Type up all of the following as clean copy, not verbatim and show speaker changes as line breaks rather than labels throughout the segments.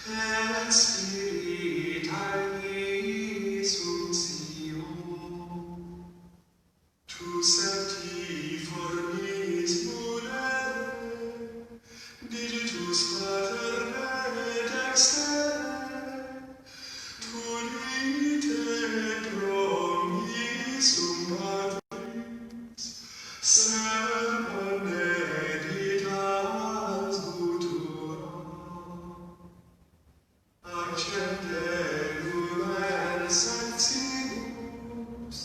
et spiritualis uncium, tu septi formis munere, digitus pater benedextere, tunite promissum Patris, sed benedictas futura. Accendendum en sanctimus,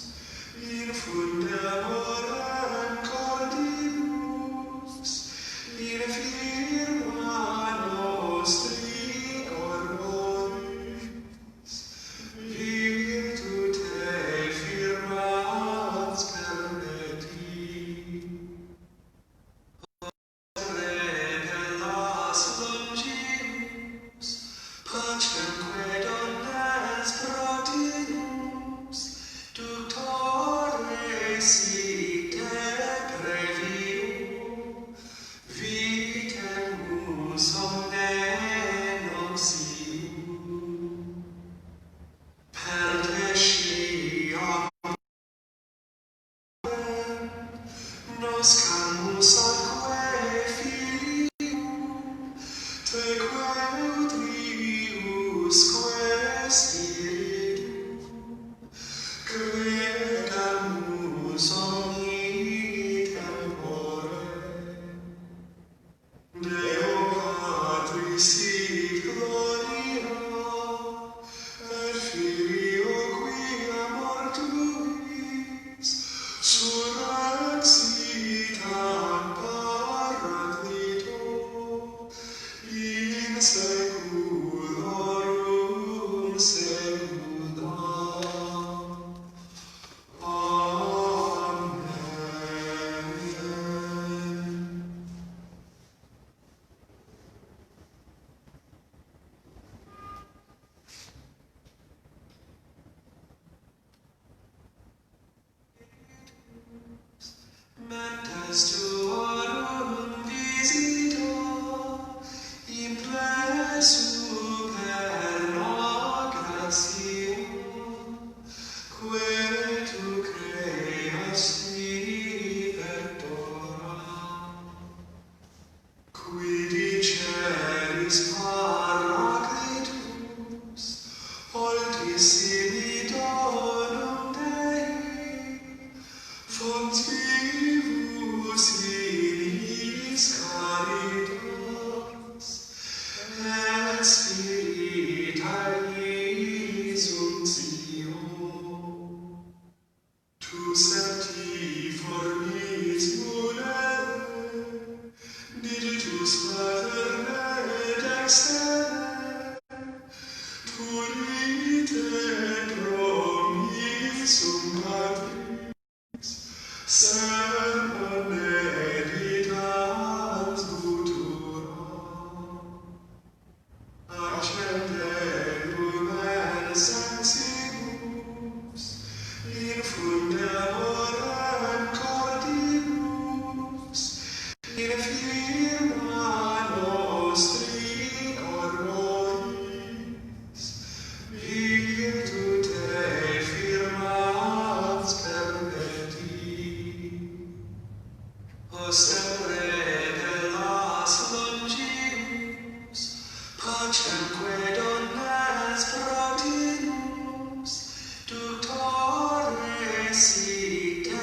in fundamorem cordibus, in firma nostri corporis, virtute firmans permetti. Redellas longimus, pacemque donnes protinus, ductore site brevium, vitemus omne noxium. Per te sciam nos camus atque filium, teque utriusque spiritum, credamus omni tempore. Deo Patris sit gloria, et Filio quia mortuis, surrexit ad Paraclito, in saeculorum saecula. Amen. Mentes tuorum visito, imple superno gratium, que tu creasti pectora, qui diceris Paraclitus, oltissimi donum Dei, fontibus inis caritas, et spiritualis uncium. Tu septi formis munere, digitus pater benedextere, tunite promissum Patris, sed benedictas futura. Accendendum en sanctimus, in fundamorem cordibus, in firma nostri corporis, virtute firmans permetti. Semper redellas longimus, pacemque donnes protinus, ductore site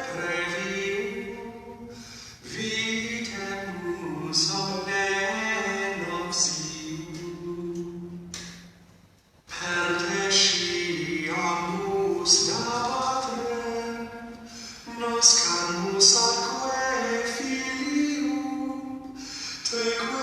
brevium, vitemus omne noxium. Per te sciamus da Patrem, nos camus atque filium, teque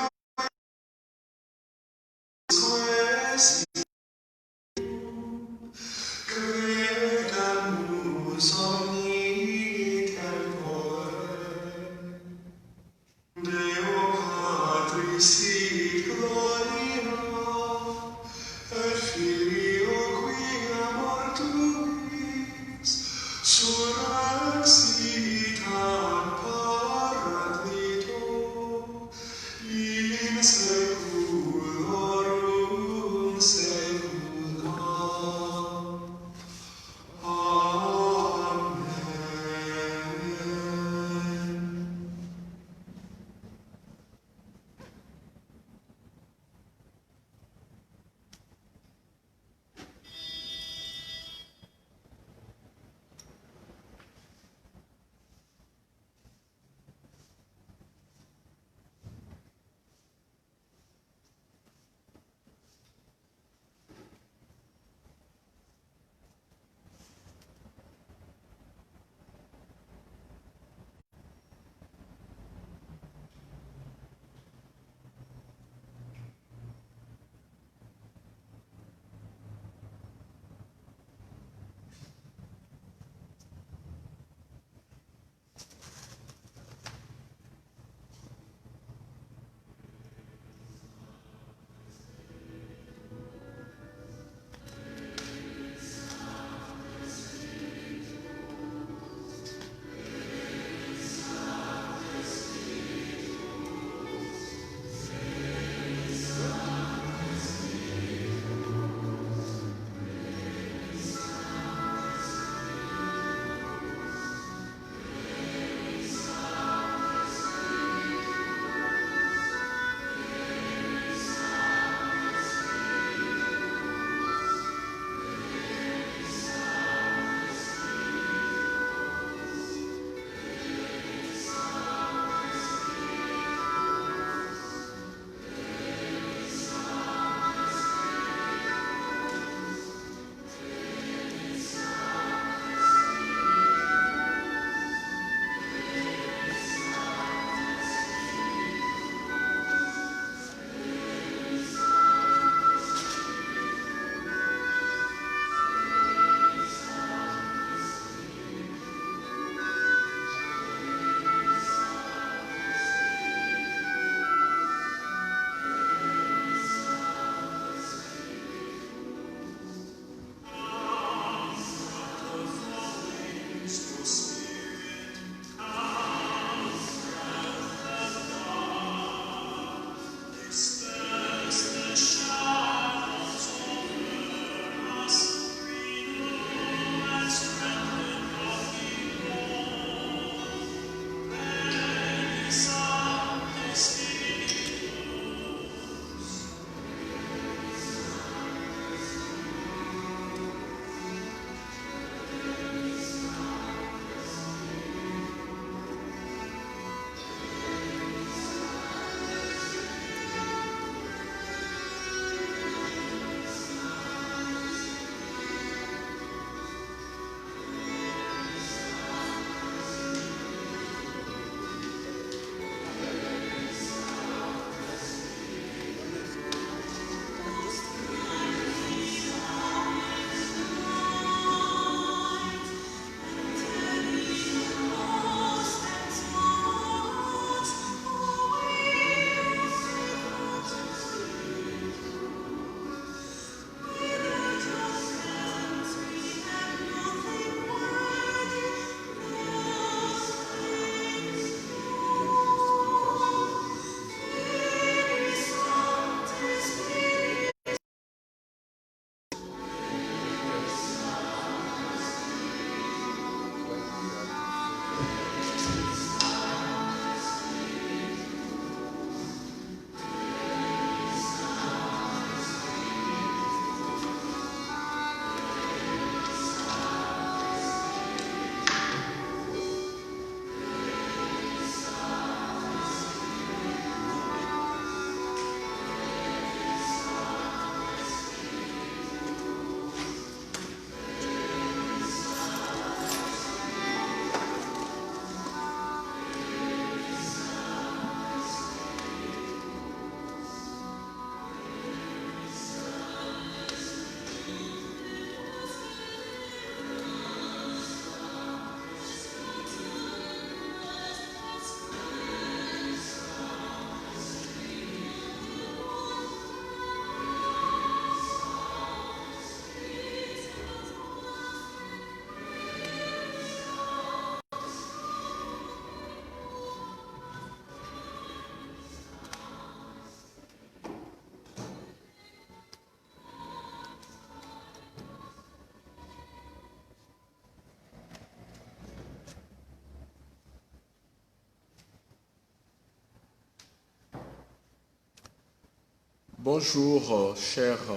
Bonjour, chères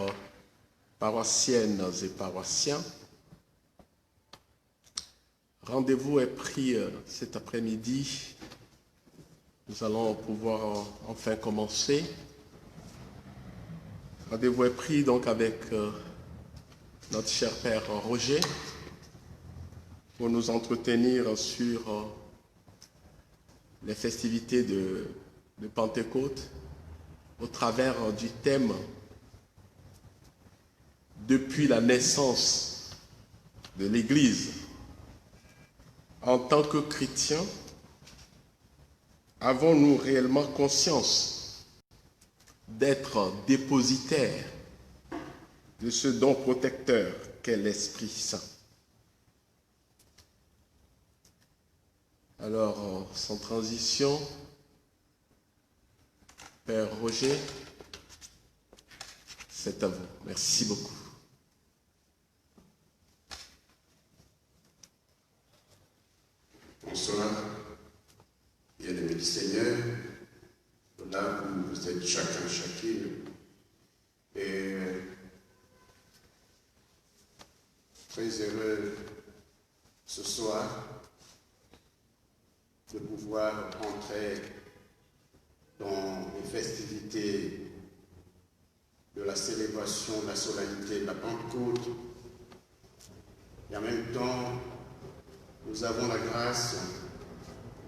paroissiennes et paroissiens. Rendez-vous est pris cet après-midi. Nous allons pouvoir enfin commencer. Rendez-vous est pris donc avec notre cher Père Roger pour nous entretenir sur les festivités de Pentecôte au travers du thème « Depuis la naissance de l'Église ». En tant que chrétiens, avons-nous réellement conscience d'être dépositaires de ce don protecteur qu'est l'Esprit Saint? Alors, sans transition, Père Roger, c'est à vous. Merci beaucoup.
Bonsoir, bien-aimés du Seigneur, là où vous êtes chacun, chacune, et très heureux ce soir de pouvoir entrer dans les festivités de la célébration de la solennité de la Pentecôte, et en même temps, nous avons la grâce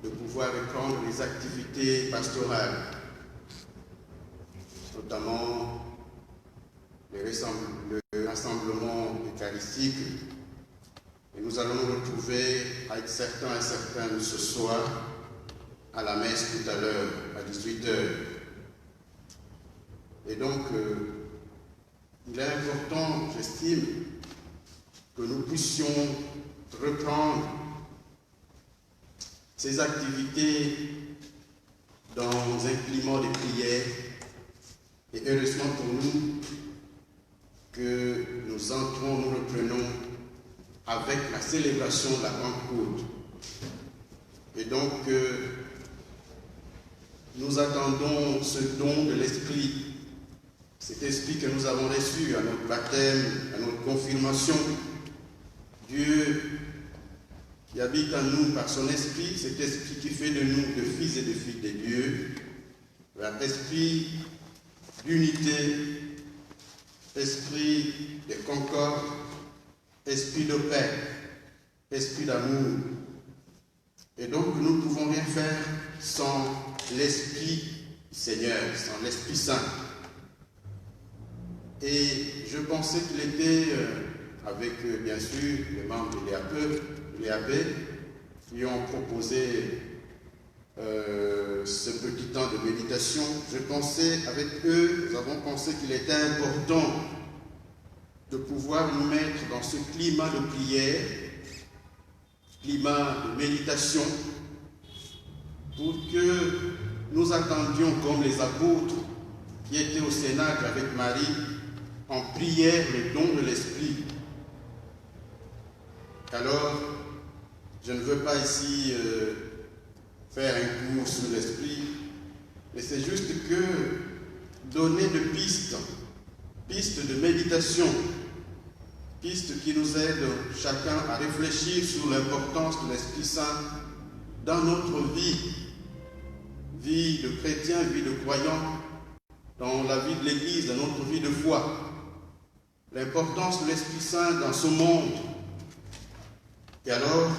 de pouvoir reprendre les activités pastorales, notamment le rassemblement eucharistique. Et nous allons nous retrouver avec certains et certaines ce soir à la messe tout à l'heure, à 18 h. Et donc, il est important, j'estime, que nous puissions reprendre ces activités dans un climat de prière. Et heureusement pour nous que nous entrons, nous reprenons avec la célébration de la Pentecôte. Et donc, nous attendons ce don de l'Esprit, cet Esprit que nous avons reçu à notre baptême, à notre confirmation. Dieu qui habite en nous par son Esprit, cet Esprit qui fait de nous de fils et de filles de Dieu, un esprit d'unité, esprit de concorde, esprit de paix, esprit d'amour. Et donc nous ne pouvons rien faire sans l'Esprit Seigneur, sans l'Esprit Saint. Et je pensais qu'il était, avec bien sûr les membres de l'EAP, qui ont proposé ce petit temps de méditation, je pensais avec eux, nous avons pensé qu'il était important de pouvoir nous mettre dans ce climat de prière, climat de méditation, pour que nous attendions comme les apôtres qui étaient au Cénacle avec Marie, en prière le don de l'Esprit. Alors, je ne veux pas ici faire un cours sur l'Esprit, mais c'est juste que donner de pistes de méditation, pistes qui nous aident chacun à réfléchir sur l'importance de l'Esprit Saint dans notre vie de chrétien, vie de croyant, dans la vie de l'Église, dans notre vie de foi. L'importance de l'Esprit Saint dans ce monde. Et alors,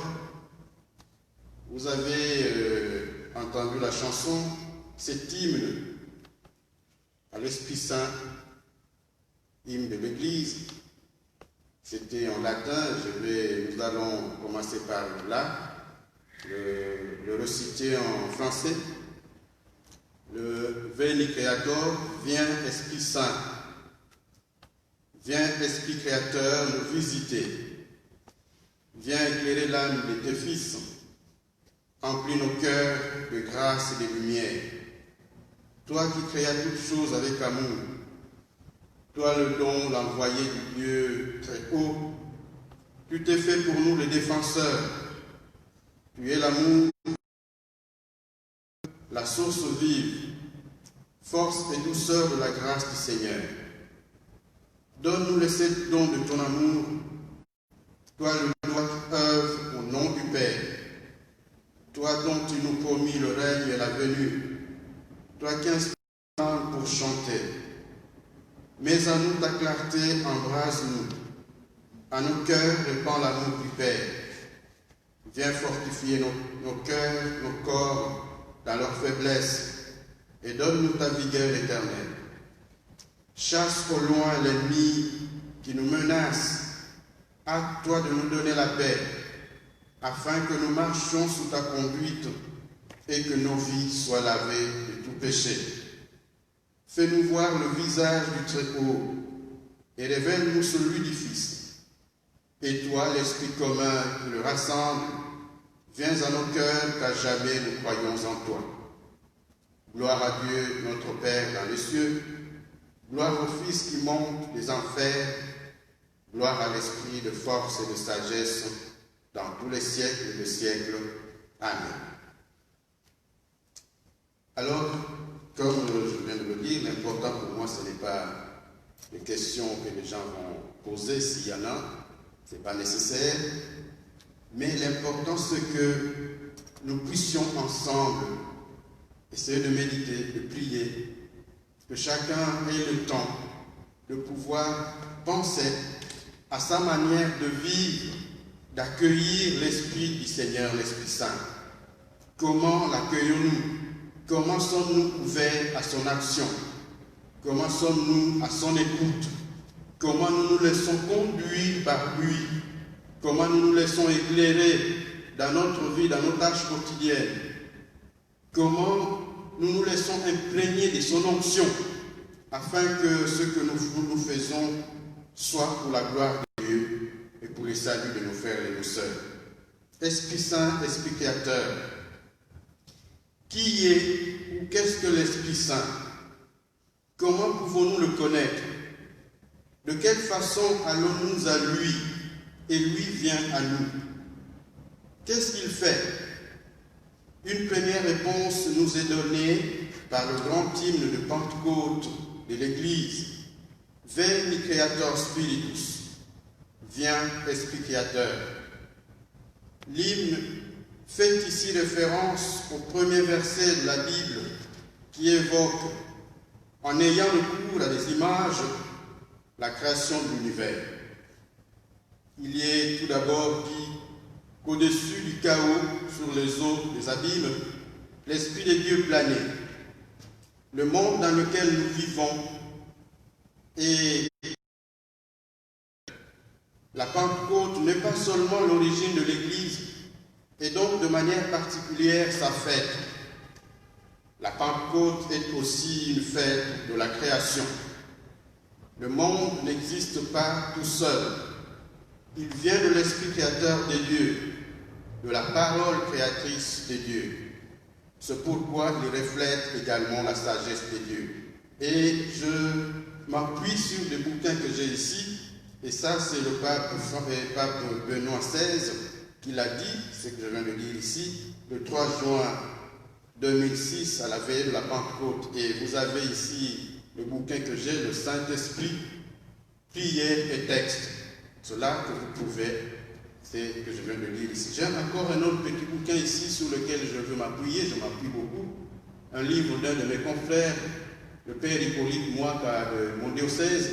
vous avez entendu la chanson, cet hymne à l'Esprit Saint, hymne de l'Église. C'était en latin, nous allons commencer par là, le reciter en français. Le Veni Creator, viens Esprit Saint, viens Esprit Créateur nous visiter, viens éclairer l'âme de tes fils, emplis nos cœurs de grâce et de lumière. Toi qui créas toutes choses avec amour, toi le don, l'envoyé du Dieu très haut, tu t'es fait pour nous le défenseur. Tu es l'amour, la source vive, force et douceur de la grâce du Seigneur. Donne-nous les 7 dons de ton amour, toi le droit qui œuvre au nom du Père, toi dont tu nous promis le règne et la venue, toi qui inspires pour chanter. Mais à nous ta clarté, embrase-nous, à nos cœurs répand l'amour du Père. Viens fortifier nos cœurs, nos corps dans leur faiblesse, et donne-nous ta vigueur éternelle. Chasse au loin l'ennemi qui nous menace. Hâte-toi de nous donner la paix, afin que nous marchions sous ta conduite et que nos vies soient lavées de tout péché. Fais-nous voir le visage du Très-Haut et révèle-nous celui du Fils. Et toi, l'Esprit commun qui le rassemble, viens à nos cœurs qu'à jamais nous croyons en toi. Gloire à Dieu, notre Père dans les cieux. Gloire au Fils qui monte des enfers. Gloire à l'Esprit de force et de sagesse dans tous les siècles des siècles. Amen. Alors, comme je viens de le dire, l'important pour moi, ce n'est pas les questions que les gens vont poser, s'il y en a, ce n'est pas nécessaire, mais l'important, c'est que nous puissions ensemble essayer de méditer, de prier, que chacun ait le temps de pouvoir penser à sa manière de vivre, d'accueillir l'Esprit du Seigneur, l'Esprit Saint. Comment l'accueillons-nous? Comment sommes-nous ouverts à son action? Comment sommes-nous à son écoute? Comment nous nous laissons conduire par lui? Comment nous nous laissons éclairer dans notre vie, dans nos tâches quotidiennes? Comment nous nous laissons imprégner de son onction afin que ce que nous faisons soit pour la gloire de Dieu et pour le salut de nos frères et nos sœurs. Esprit Saint, Esprit Créateur, qui est ou qu'est-ce que l'Esprit Saint? Comment pouvons-nous le connaître? De quelle façon allons-nous à lui et lui vient à nous? Qu'est-ce qu'il fait? Une première réponse nous est donnée par le grand hymne de Pentecôte de l'Église. Veni Creator Spiritus, viens Esprit Créateur. L'hymne fait ici référence au premier verset de la Bible qui évoque, en ayant recours à des images, la création de l'univers. Il y est tout d'abord dit qu'au-dessus du chaos, sur les eaux des abîmes, l'Esprit de Dieu planait. Le monde dans lequel nous vivons et la Pentecôte n'est pas seulement l'origine de l'Église, et donc de manière particulière sa fête. La Pentecôte est aussi une fête de la création. Le monde n'existe pas tout seul. Il vient de l'Esprit créateur de Dieu, de la parole créatrice de Dieu. C'est pourquoi il reflète également la sagesse de Dieu. Et je m'appuie sur des bouquins que j'ai ici, et ça c'est le pape Benoît XVI qui l'a dit, c'est ce que je viens de dire ici, le 3 juin 2006 à la veille de la Pentecôte. Et vous avez ici le bouquin que j'ai, le Saint-Esprit, prière et texte. Cela que vous pouvez, c'est ce que je viens de lire ici. J'ai encore un autre petit bouquin ici sur lequel je veux m'appuyer, je m'appuie beaucoup. Un livre d'un de mes confrères, le père Hippolyte Mouaka de mon diocèse,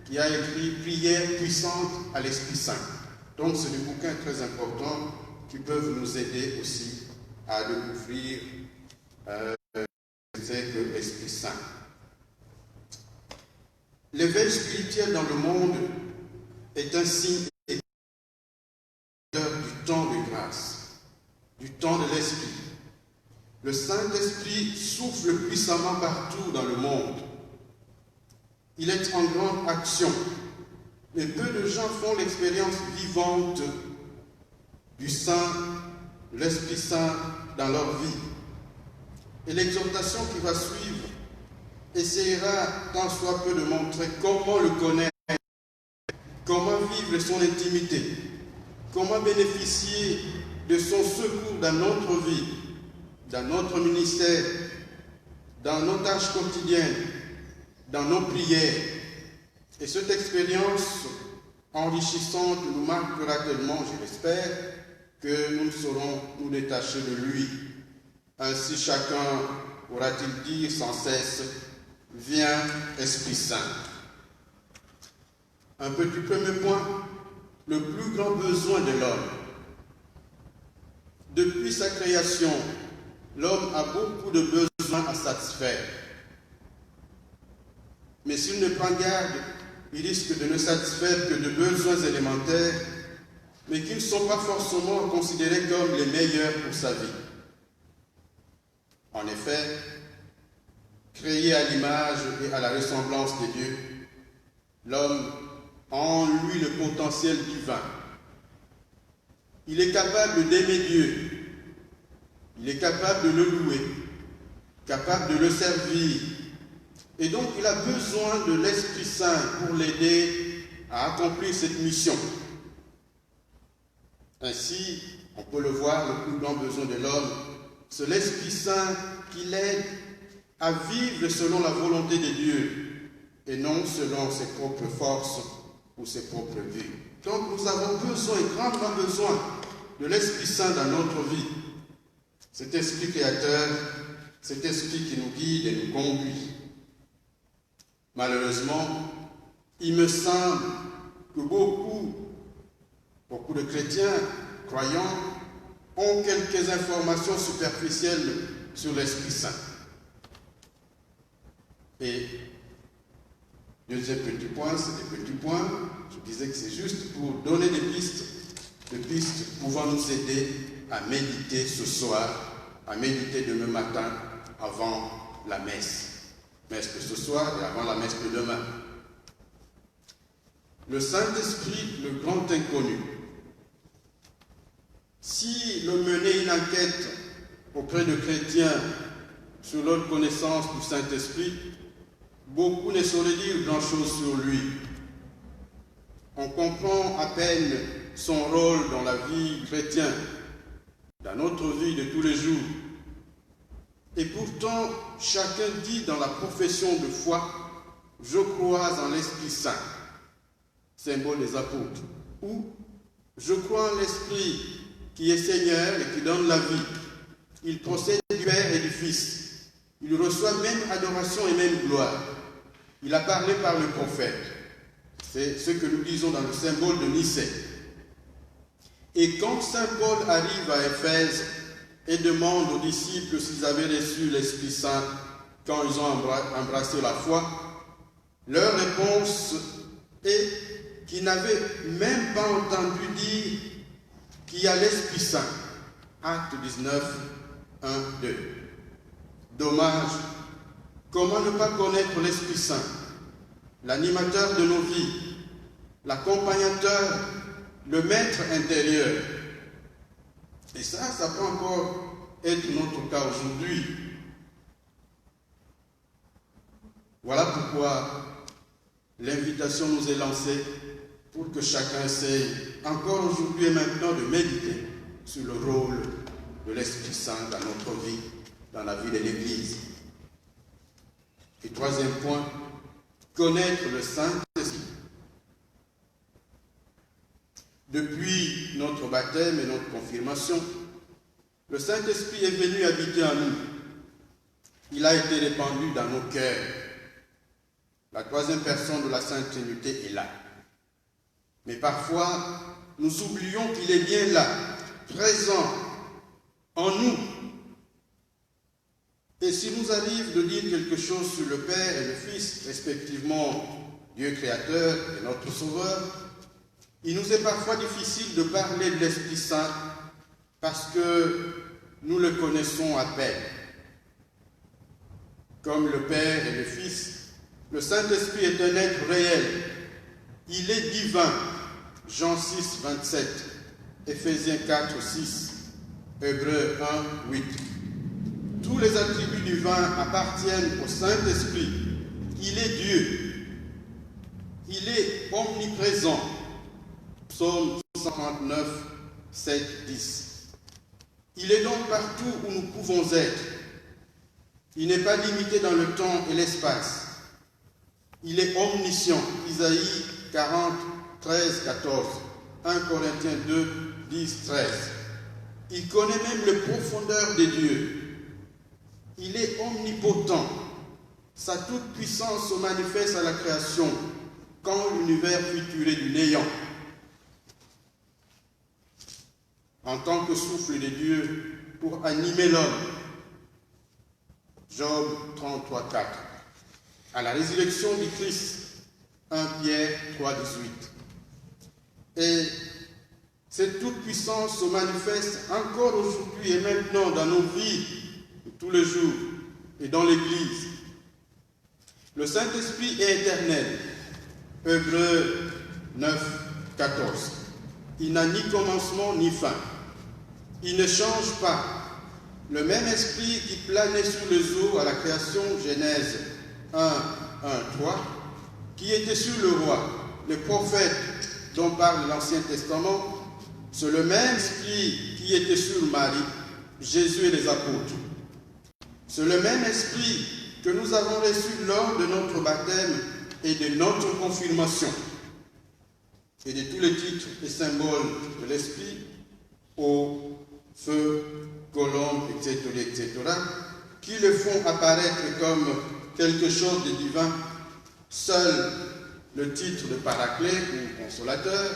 qui a écrit Prière puissante à l'Esprit Saint. Donc c'est des bouquins très importants qui peuvent nous aider aussi à découvrir ce que l'Esprit Saint. L'éveil spirituel dans le monde est un signe du temps de grâce, du temps de l'Esprit. Le Saint-Esprit souffle puissamment partout dans le monde. Il est en grande action, mais peu de gens font l'expérience vivante du Saint, de l'Esprit Saint dans leur vie. Et l'exhortation qui va suivre essaiera tant soit peu de montrer comment le connaître, comment vivre son intimité, comment bénéficier de son secours dans notre vie, dans notre ministère, dans nos tâches quotidiennes, dans nos prières. Et cette expérience enrichissante nous marquera tellement, je l'espère, que nous ne saurons nous détacher de lui. Ainsi chacun aura-t-il dit sans cesse, « Viens, Esprit Saint ». Un petit premier point, le plus grand besoin de l'homme. Depuis sa création, l'homme a beaucoup de besoins à satisfaire. Mais s'il ne prend garde, il risque de ne satisfaire que de besoins élémentaires, mais qui ne sont pas forcément considérés comme les meilleurs pour sa vie. En effet, créé à l'image et à la ressemblance de Dieu, l'homme a en lui le potentiel divin. Il est capable d'aimer Dieu, il est capable de le louer, capable de le servir. Et donc il a besoin de l'Esprit Saint pour l'aider à accomplir cette mission. Ainsi, on peut le voir, le plus grand besoin de l'homme, c'est l'Esprit Saint qui l'aide à vivre selon la volonté de Dieu et non selon ses propres forces ou ses propres vues. Donc nous avons besoin, grandement besoin, de l'Esprit Saint dans notre vie. Cet Esprit créateur, cet Esprit qui nous guide et nous conduit. Malheureusement, il me semble que beaucoup de chrétiens, croyants, ont quelques informations superficielles sur l'Esprit Saint. Et deuxième petit point, c'est des petits points. Je disais que c'est juste pour donner des pistes pouvant nous aider à méditer ce soir, à méditer demain matin avant la messe. Messe de ce soir et avant la messe de demain. Le Saint-Esprit, le grand inconnu. Si l'on menait une enquête auprès de chrétiens sur leur connaissance du Saint-Esprit, beaucoup ne sauraient dire grand-chose sur lui. On comprend à peine son rôle dans la vie chrétienne, dans notre vie de tous les jours. Et pourtant, chacun dit dans la profession de foi, « Je crois en l'Esprit Saint », symbole des apôtres, ou « Je crois en l'Esprit qui est Seigneur et qui donne la vie. Il procède du Père et du Fils. Il reçoit même adoration et même gloire. Il a parlé par le prophète. » C'est ce que nous disons dans le symbole de Nicée. Et quand saint Paul arrive à Éphèse et demande aux disciples s'ils avaient reçu l'Esprit Saint quand ils ont embrassé la foi, leur réponse est qu'ils n'avaient même pas entendu dire qu'il y a l'Esprit Saint. Acte 19, 1, 2. Dommage. Comment ne pas connaître l'Esprit Saint, l'animateur de nos vies, l'accompagnateur, le maître intérieur. Et ça peut encore être notre cas aujourd'hui. Voilà pourquoi l'invitation nous est lancée pour que chacun essaye encore aujourd'hui et maintenant de méditer sur le rôle de l'Esprit Saint dans notre vie, dans la vie de l'Église. Et troisième point, connaître le Saint-Esprit. Depuis notre baptême et notre confirmation, le Saint-Esprit est venu habiter en nous. Il a été répandu dans nos cœurs. La troisième personne de la Sainte Trinité est là. Mais parfois, nous oublions qu'il est bien là, présent en nous. Et s'il nous arrive de dire quelque chose sur le Père et le Fils, respectivement Dieu créateur et notre Sauveur, il nous est parfois difficile de parler de l'Esprit Saint parce que nous le connaissons à peine. Comme le Père et le Fils, le Saint-Esprit est un être réel. Il est divin. Jean 6, 27, Éphésiens 4, 6, Hébreux 1, 8. Tous les attributs divins appartiennent au Saint-Esprit. Il est Dieu. Il est omniprésent. Psaume 139, 7, 10. Il est donc partout où nous pouvons être. Il n'est pas limité dans le temps et l'espace. Il est omniscient. Isaïe 40, 13, 14. 1 Corinthiens 2, 10, 13. Il connaît même les profondeurs des dieux. Il est omnipotent. Sa toute-puissance se manifeste à la création, quand l'univers fut tiré du néant. En tant que souffle de Dieu pour animer l'homme. Job 33, 4. À la résurrection du Christ, 1 Pierre 3, 18. Et cette toute-puissance se manifeste encore aujourd'hui et maintenant dans nos vies, tous les jours, et dans l'Église. Le Saint-Esprit est éternel. Hébreux 9, 14. Il n'a ni commencement ni fin. Il ne change pas. Le même esprit qui planait sur les eaux à la création, Genèse 1, 1, 3, qui était sur le roi, les prophètes dont parle l'Ancien Testament, c'est le même esprit qui était sur Marie, Jésus et les apôtres. C'est le même esprit que nous avons reçu lors de notre baptême et de notre confirmation, et de tous les titres et symboles de l'esprit, au feu, colombe, etc., qui le font apparaître comme quelque chose de divin. Seul le titre de Paraclet ou consolateur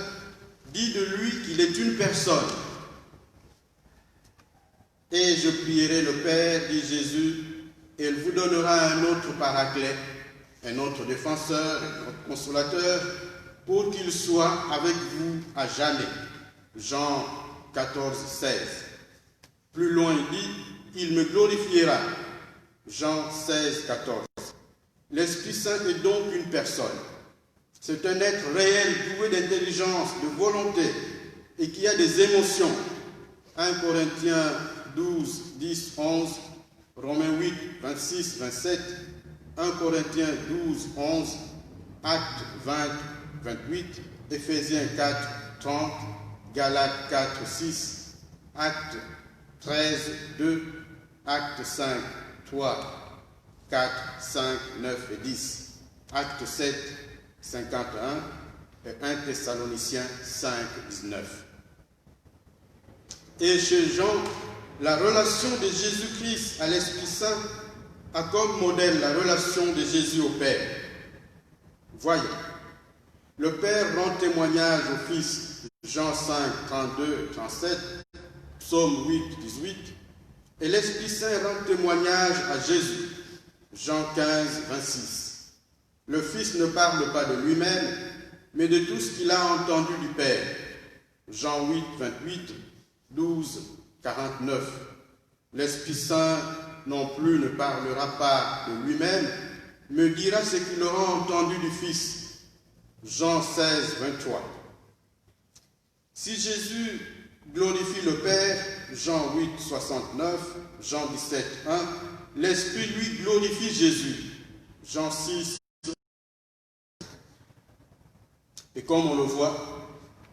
dit de lui qu'il est une personne. Et je prierai le Père, dit Jésus, et il vous donnera un autre Paraclet, un autre défenseur, un autre consolateur, pour qu'il soit avec vous à jamais. Jean 14, 16. Plus loin, il dit, il me glorifiera. Jean 16, 14. L'Esprit Saint est donc une personne. C'est un être réel, doué d'intelligence, de volonté, et qui a des émotions. 1 Corinthiens 12, 10, 11, Romains 8, 26, 27, 1 Corinthiens 12, 11, Actes 20, 28, Éphésiens 4, 30, Galates 4, 6, Actes 13, 2, Actes 5, 3, 4, 5, 9 et 10, Actes 7, 51 et 1 Thessaloniciens 5, 19. Et chez Jean, la relation de Jésus-Christ à l'Esprit Saint a comme modèle la relation de Jésus au Père. Voyez, le Père rend témoignage au Fils, Jean 5, 32 et 37, Psaume 8, 18, et l'Esprit Saint rend témoignage à Jésus, Jean 15, 26. Le Fils ne parle pas de lui-même, mais de tout ce qu'il a entendu du Père, Jean 8, 28, 12, 49. L'Esprit Saint non plus ne parlera pas de lui-même, mais dira ce qu'il aura entendu du Fils. Jean 16, 23. Si Jésus glorifie le Père, Jean 8, 69, Jean 17, 1, l'Esprit lui glorifie Jésus, Jean 6. Et comme on le voit,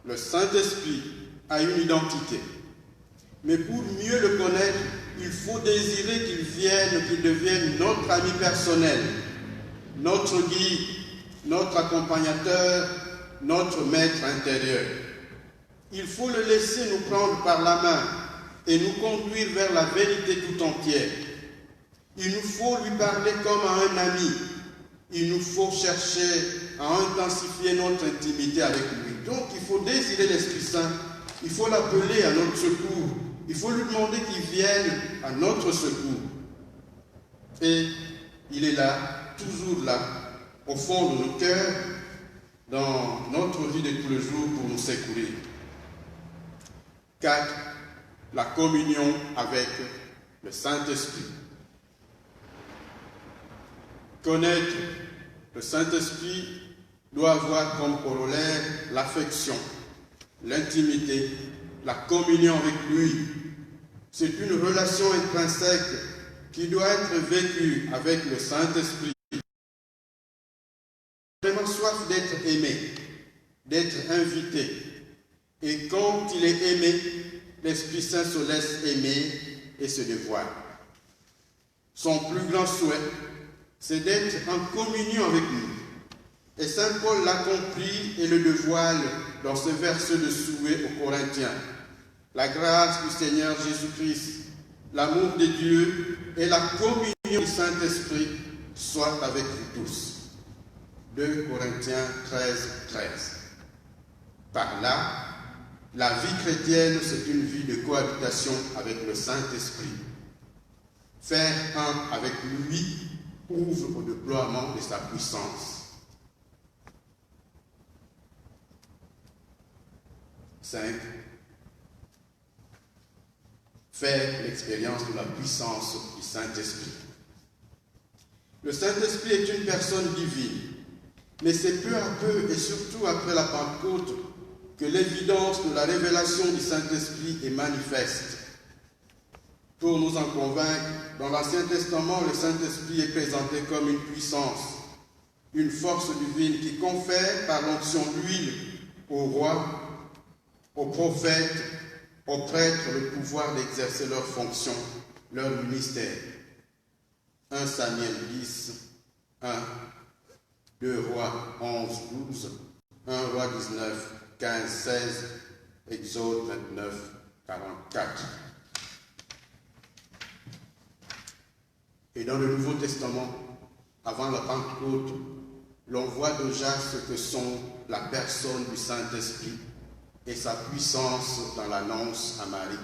le Saint-Esprit a une identité. Mais pour mieux le connaître, il faut désirer qu'il devienne notre ami personnel, notre guide, notre accompagnateur, notre maître intérieur. Il faut le laisser nous prendre par la main et nous conduire vers la vérité tout entière. Il nous faut lui parler comme à un ami. Il nous faut chercher à intensifier notre intimité avec lui. Donc il faut désirer l'Esprit Saint, il faut l'appeler à notre secours, il faut lui demander qu'il vienne à notre secours. Et il est là, toujours là, au fond de nos cœurs, dans notre vie de tous les jours pour nous secourir. 4. La communion avec le Saint-Esprit. Connaître le Saint-Esprit doit avoir comme corollaire l'affection, l'intimité, la communion avec lui. C'est une relation intrinsèque qui doit être vécue avec le Saint-Esprit. Vraiment soif d'être aimé, d'être invité. Et quand il est aimé, l'Esprit Saint se laisse aimer et se dévoile. Son plus grand souhait, c'est d'être en communion avec nous. Et Saint Paul l'a compris et le dévoile dans ce verset de souhait aux Corinthiens. La grâce du Seigneur Jésus-Christ, l'amour de Dieu et la communion du Saint-Esprit soient avec vous tous. 2 Corinthiens 13, 13. Par là, la vie chrétienne, c'est une vie de cohabitation avec le Saint-Esprit. Faire un avec lui ouvre au déploiement de sa puissance. 5. Faire l'expérience de la puissance du Saint-Esprit. Le Saint-Esprit est une personne divine, mais c'est peu à peu et surtout après la Pentecôte que l'évidence de la révélation du Saint-Esprit est manifeste. Pour nous en convaincre, dans l'Ancien Testament, le Saint-Esprit est présenté comme une puissance, une force divine qui confère par l'onction l'huile aux rois, aux prophètes, aux prêtres le pouvoir d'exercer leurs fonctions, leur ministère. 1 Samuel 10, 1, 2 Rois 11, 12, 1 Roi 19, 15, 16, Exode 29, 44. Et dans le Nouveau Testament, avant la Pentecôte, l'on voit déjà ce que sont la personne du Saint-Esprit et sa puissance dans l'annonce à Marie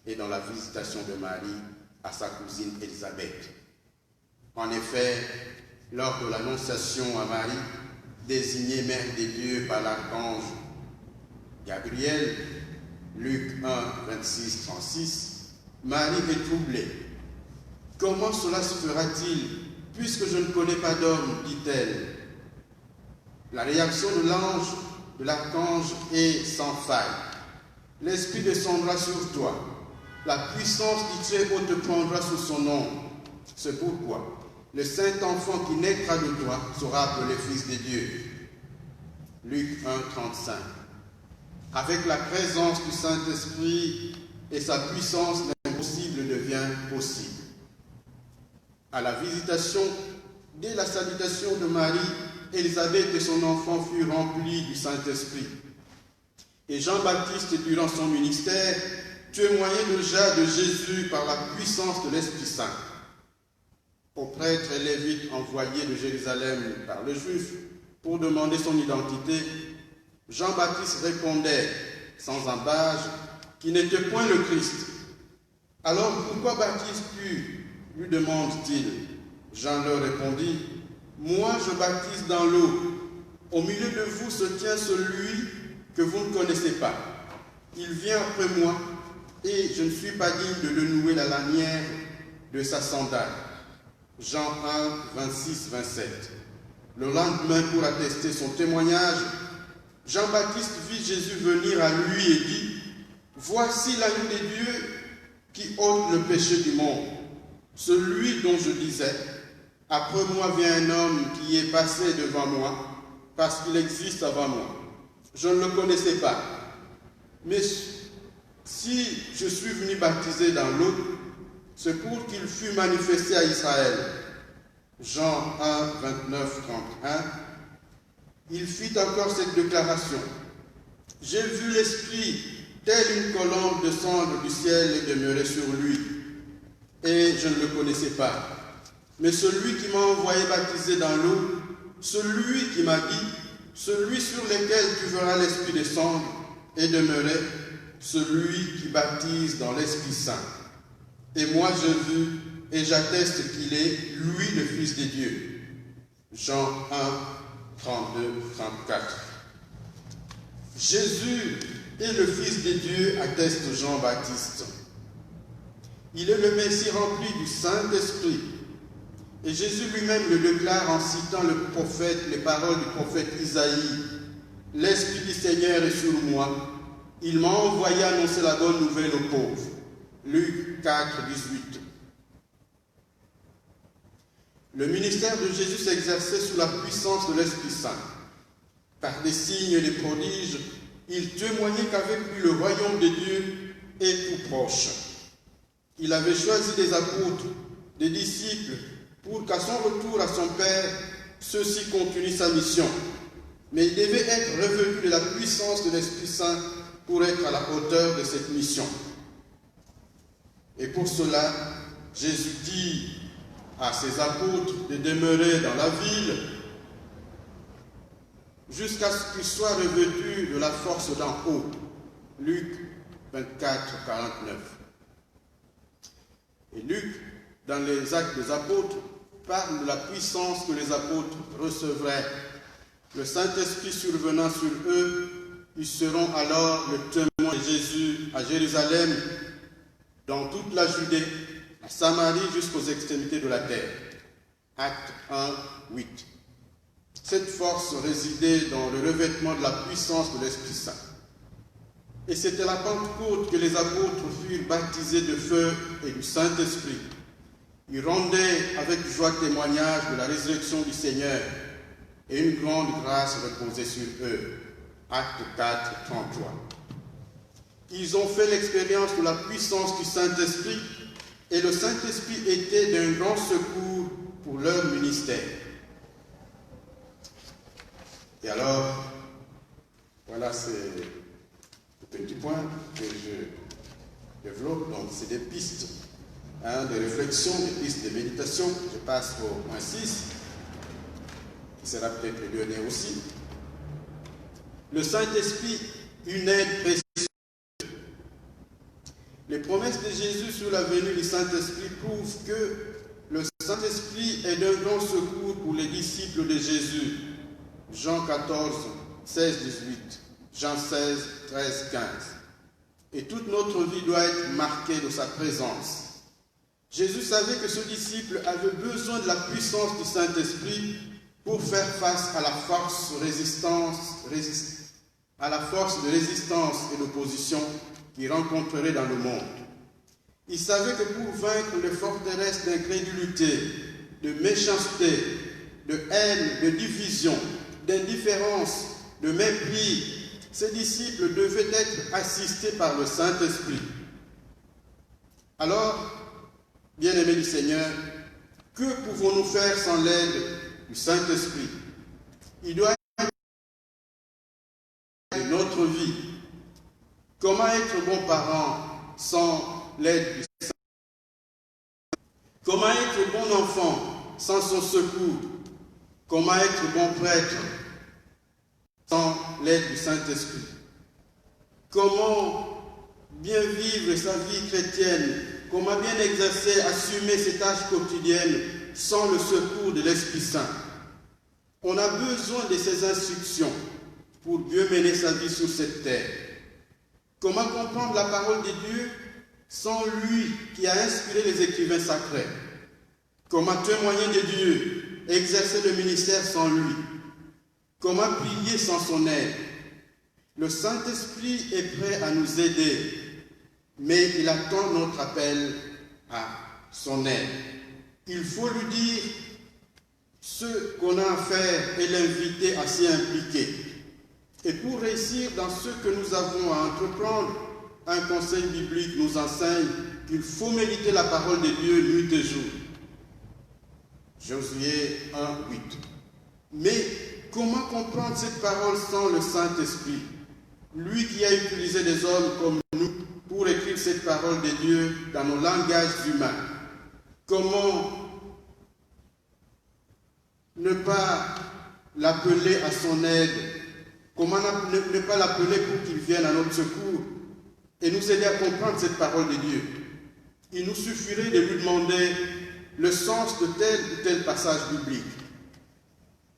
et dans la visitation de Marie à sa cousine Élisabeth. En effet, lors de l'annonciation à Marie, désignée Mère des dieux par l'archange Gabriel, Luc 1, 26, 36, Marie est troublée. Comment cela se fera-t-il, puisque je ne connais pas d'homme, dit-elle. La réaction de l'ange, de l'archange est sans faille. L'Esprit descendra sur toi. La puissance du Très-Haut te prendra sous son nom. C'est pourquoi le saint enfant qui naîtra de toi sera appelé Fils de Dieu. Luc 1, 35. Avec la présence du Saint-Esprit et sa puissance, l'impossible devient possible. À la visitation, dès la salutation de Marie, Élisabeth et son enfant furent remplis du Saint-Esprit. Et Jean-Baptiste, durant son ministère, témoignait déjà de Jésus par la puissance de l'Esprit Saint. Aux prêtres et lévites envoyés de Jérusalem par les Juifs pour demander son identité, Jean-Baptiste répondait, sans embâge, qu'il n'était point le Christ. Alors pourquoi baptises-tu ? Lui demande-t-il. Jean leur répondit, moi je baptise dans l'eau. Au milieu de vous se tient celui que vous ne connaissez pas. Il vient après moi et je ne suis pas digne de nouer la lanière de sa sandale. Jean 1, 26, 27. Le lendemain, pour attester son témoignage, Jean-Baptiste vit Jésus venir à lui et dit, voici l'agneau de Dieu qui ôte le péché du monde. Celui dont je disais, après moi vient un homme qui est passé devant moi, parce qu'il existe avant moi. Je ne le connaissais pas. Mais si je suis venu baptiser dans l'eau, c'est pour qu'il fût manifesté à Israël. Jean 1, 29, 31. Il fit encore cette déclaration. J'ai vu l'Esprit, tel une colombe descendre du ciel et demeurer sur lui. Et je ne le connaissais pas. Mais celui qui m'a envoyé baptiser dans l'eau, celui qui m'a dit, celui sur lequel tu verras l'Esprit descendre et demeurer, celui qui baptise dans l'Esprit Saint. Et moi je vis et j'atteste qu'il est, lui, le Fils de Dieu. Jean 1, 32, 34. Jésus est le Fils de Dieu, atteste Jean-Baptiste. Il est le Messie rempli du Saint-Esprit. Et Jésus lui-même le déclare en citant les paroles du prophète Isaïe. L'Esprit du Seigneur est sur moi. Il m'a envoyé annoncer la bonne nouvelle aux pauvres. Luc 4, 18. Le ministère de Jésus s'exerçait sous la puissance de l'Esprit Saint. Par des signes et des prodiges, il témoignait qu'avec lui le royaume de Dieu est tout proche. Il avait choisi des apôtres des disciples pour qu'à son retour à son Père, ceux-ci continuent sa mission. Mais il devait être revêtu de la puissance de l'Esprit Saint pour être à la hauteur de cette mission. Et pour cela, Jésus dit à ses apôtres de demeurer dans la ville jusqu'à ce qu'ils soient revêtus de la force d'en haut. Luc 24, 49. Et Luc, dans les Actes des Apôtres, parle de la puissance que les apôtres recevraient. Le Saint-Esprit survenant sur eux, ils seront alors le témoin de Jésus à Jérusalem, dans toute la Judée, à Samarie jusqu'aux extrémités de la terre. Acte 1, 8. Cette force résidait dans le revêtement de la puissance de l'Esprit Saint. Et c'était la Pentecôte que les apôtres furent baptisés de feu et du Saint-Esprit. Ils rendaient avec joie témoignage de la résurrection du Seigneur, et une grande grâce reposait sur eux. Acte 4, 33. Ils ont fait l'expérience de la puissance du Saint-Esprit, et le Saint-Esprit était d'un grand secours pour leur ministère. Et alors, voilà, c'est le petit point que je développe. Donc, c'est des pistes de réflexion, des pistes de méditation. Je passe au point 6, qui sera peut-être le dernier aussi. Le Saint-Esprit, une aide précieuse. Les promesses de Jésus sur la venue du Saint-Esprit prouvent que le Saint-Esprit est d'un grand secours pour les disciples de Jésus. Jean 14, 16, 18, Jean 16, 13, 15. Et toute notre vie doit être marquée de sa présence. Jésus savait que ce disciple avait besoin de la puissance du Saint-Esprit pour faire face à la force de résistance et d'opposition qu'il rencontrerait dans le monde. Il savait que pour vaincre les forteresses d'incrédulité, de méchanceté, de haine, de division, d'indifférence, de mépris, ses disciples devaient être assistés par le Saint-Esprit. Alors, bien-aimés du Seigneur, que pouvons-nous faire sans l'aide du Saint-Esprit? Il doit être de notre vie. Comment être bon parent sans l'aide du Saint-Esprit? Comment être bon enfant sans son secours? Comment être bon prêtre sans l'aide du Saint-Esprit? Comment bien vivre sa vie chrétienne? Comment bien exercer, assumer ses tâches quotidiennes sans le secours de l'Esprit Saint? On a besoin de ces instructions pour mieux mener sa vie sur cette terre. Comment comprendre la parole de Dieu sans lui qui a inspiré les écrivains sacrés? Comment témoigner de Dieu, exercer le ministère sans lui? Comment prier sans son aide? Le Saint-Esprit est prêt à nous aider, mais il attend notre appel à son aide. Il faut lui dire ce qu'on a à faire et l'inviter à s'y impliquer. Et pour réussir dans ce que nous avons à entreprendre, un conseil biblique nous enseigne qu'il faut méditer la parole de Dieu nuit et jour. Josué 1, 8. Mais comment comprendre cette parole sans le Saint-Esprit? Lui qui a utilisé des hommes comme nous pour écrire cette parole de Dieu dans nos langages humains. Comment ne pas l'appeler à son aide? Comment ne pas l'appeler pour qu'il vienne à notre secours et nous aider à comprendre cette parole de Dieu? Il nous suffirait de lui demander le sens de tel ou tel passage biblique.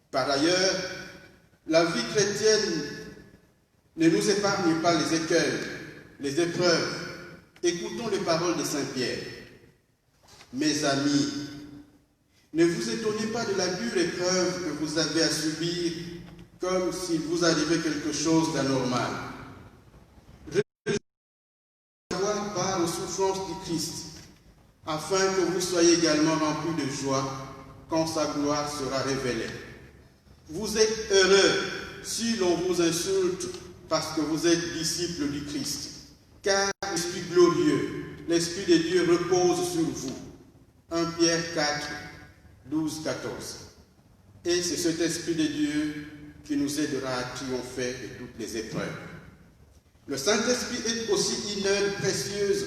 Par ailleurs, la vie chrétienne ne nous épargne pas les écueils, les épreuves. Écoutons les paroles de Saint Pierre. Mes amis, ne vous étonnez pas de la dure épreuve que vous avez à subir comme s'il vous arrivait quelque chose d'anormal. Avoir part aux souffrances du Christ, afin que vous soyez également remplis de joie quand sa gloire sera révélée. Vous êtes heureux si l'on vous insulte parce que vous êtes disciples du Christ, car l'Esprit glorieux, l'Esprit de Dieu repose sur vous. 1 Pierre 4, 12, 14. Et c'est cet Esprit de Dieu qui nous aidera à triompher de toutes les épreuves. Le Saint-Esprit est aussi une aide précieuse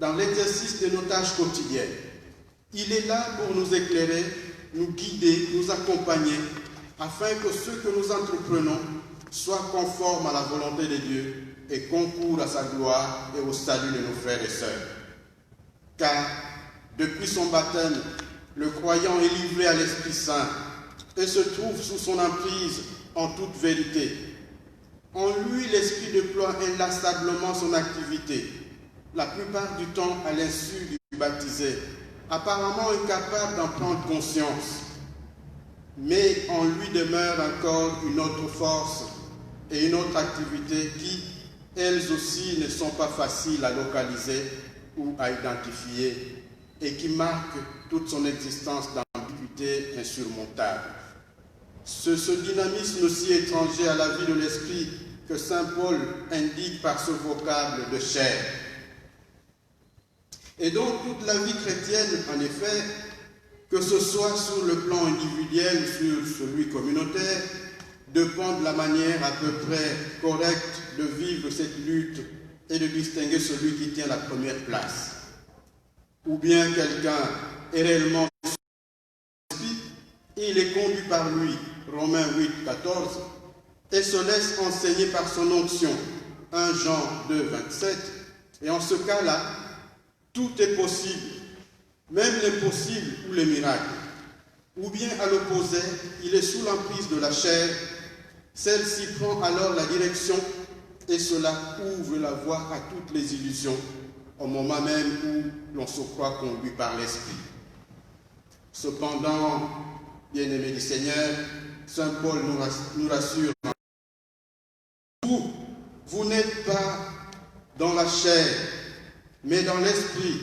dans l'exercice de nos tâches quotidiennes. Il est là pour nous éclairer, nous guider, nous accompagner, afin que ce que nous entreprenons soit conforme à la volonté de Dieu et concourt à sa gloire et au salut de nos frères et sœurs. Car depuis son baptême, le croyant est livré à l'Esprit Saint et se trouve sous son emprise en toute vérité. En lui, l'Esprit déploie inlassablement son activité, la plupart du temps à l'insu du baptisé, apparemment incapable d'en prendre conscience. Mais en lui demeure encore une autre force et une autre activité qui, elles aussi, ne sont pas faciles à localiser ou à identifier et qui marquent toute son existence d'ambiguïté insurmontable. Ce dynamisme aussi étranger à la vie de l'esprit que saint Paul indique par ce vocable de chair. Et donc toute la vie chrétienne, en effet, que ce soit sur le plan individuel ou sur celui communautaire, dépend de la manière à peu près correcte de vivre cette lutte et de distinguer celui qui tient la première place. Ou bien quelqu'un est réellement et il est conduit par lui, Romains 8, 14, et se laisse enseigner par son onction, 1 Jean 2, 27, et en ce cas-là, tout est possible, même l'impossible ou les miracles. Ou bien à l'opposé, il est sous l'emprise de la chair, celle-ci prend alors la direction et cela ouvre la voie à toutes les illusions, au moment même où l'on se croit conduit par l'Esprit. Cependant, bien-aimés du Seigneur, saint Paul nous rassure. Vous n'êtes pas dans la chair, mais dans l'Esprit,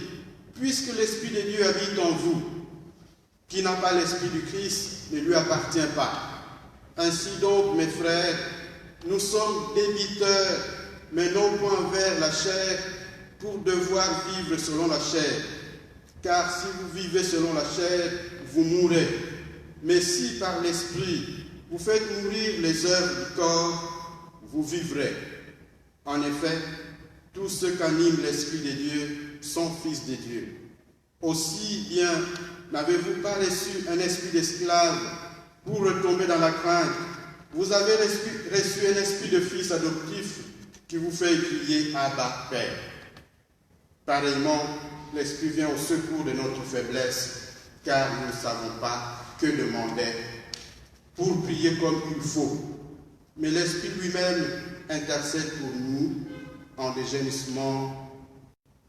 puisque l'Esprit de Dieu habite en vous. Qui n'a pas l'Esprit du Christ ne lui appartient pas. Ainsi donc, mes frères, nous sommes débiteurs, mais non point vers la chair, pour devoir vivre selon la chair. Car si vous vivez selon la chair, vous mourrez. Mais si par l'Esprit, vous faites mourir les œuvres du corps, vous vivrez. En effet, tous ceux qu'anime l'Esprit de Dieu sont fils de Dieu. Aussi bien n'avez-vous pas reçu un esprit d'esclave pour retomber dans la crainte. Vous avez reçu un esprit de fils adoptif qui vous fait crier Abba, Père. Pareillement, l'Esprit vient au secours de notre faiblesse, car nous ne savons pas que demander pour prier comme il faut. Mais l'Esprit lui-même intercède pour nous en des gémissements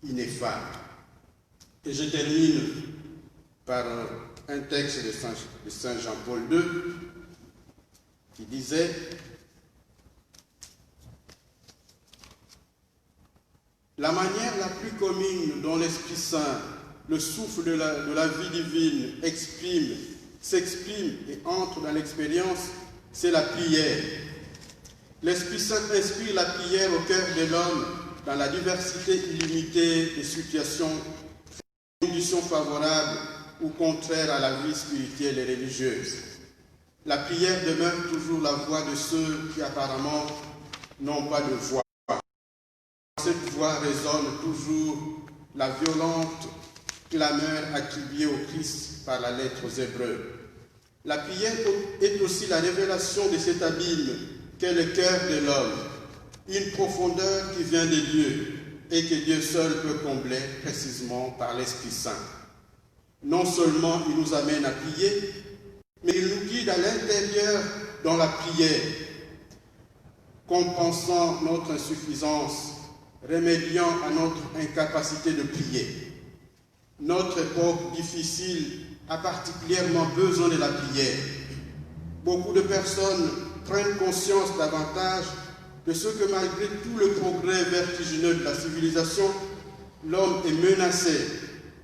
ineffables. Et je termine par un texte de Saint Jean-Paul II qui disait « La manière la plus commune dont l'Esprit Saint, le souffle de la vie divine, s'exprime et entre dans l'expérience, c'est la prière. L'Esprit Saint inspire la prière au cœur de l'homme dans la diversité illimitée des situations, conditions favorables ou contraires à la vie spirituelle et religieuse. La prière demeure toujours la voix de ceux qui apparemment n'ont pas de voix. Cette voix résonne toujours la violente clameur attribuée au Christ par la lettre aux Hébreux. La prière est aussi la révélation de cet abîme qu'est le cœur de l'homme, une profondeur qui vient de Dieu et que Dieu seul peut combler précisément par l'Esprit Saint. Non seulement il nous amène à prier, mais il nous guide à l'intérieur dans la prière, compensant notre insuffisance, remédiant à notre incapacité de prier. Notre époque difficile a particulièrement besoin de la prière. Beaucoup de personnes prennent conscience davantage de ce que malgré tout le progrès vertigineux de la civilisation, l'homme est menacé,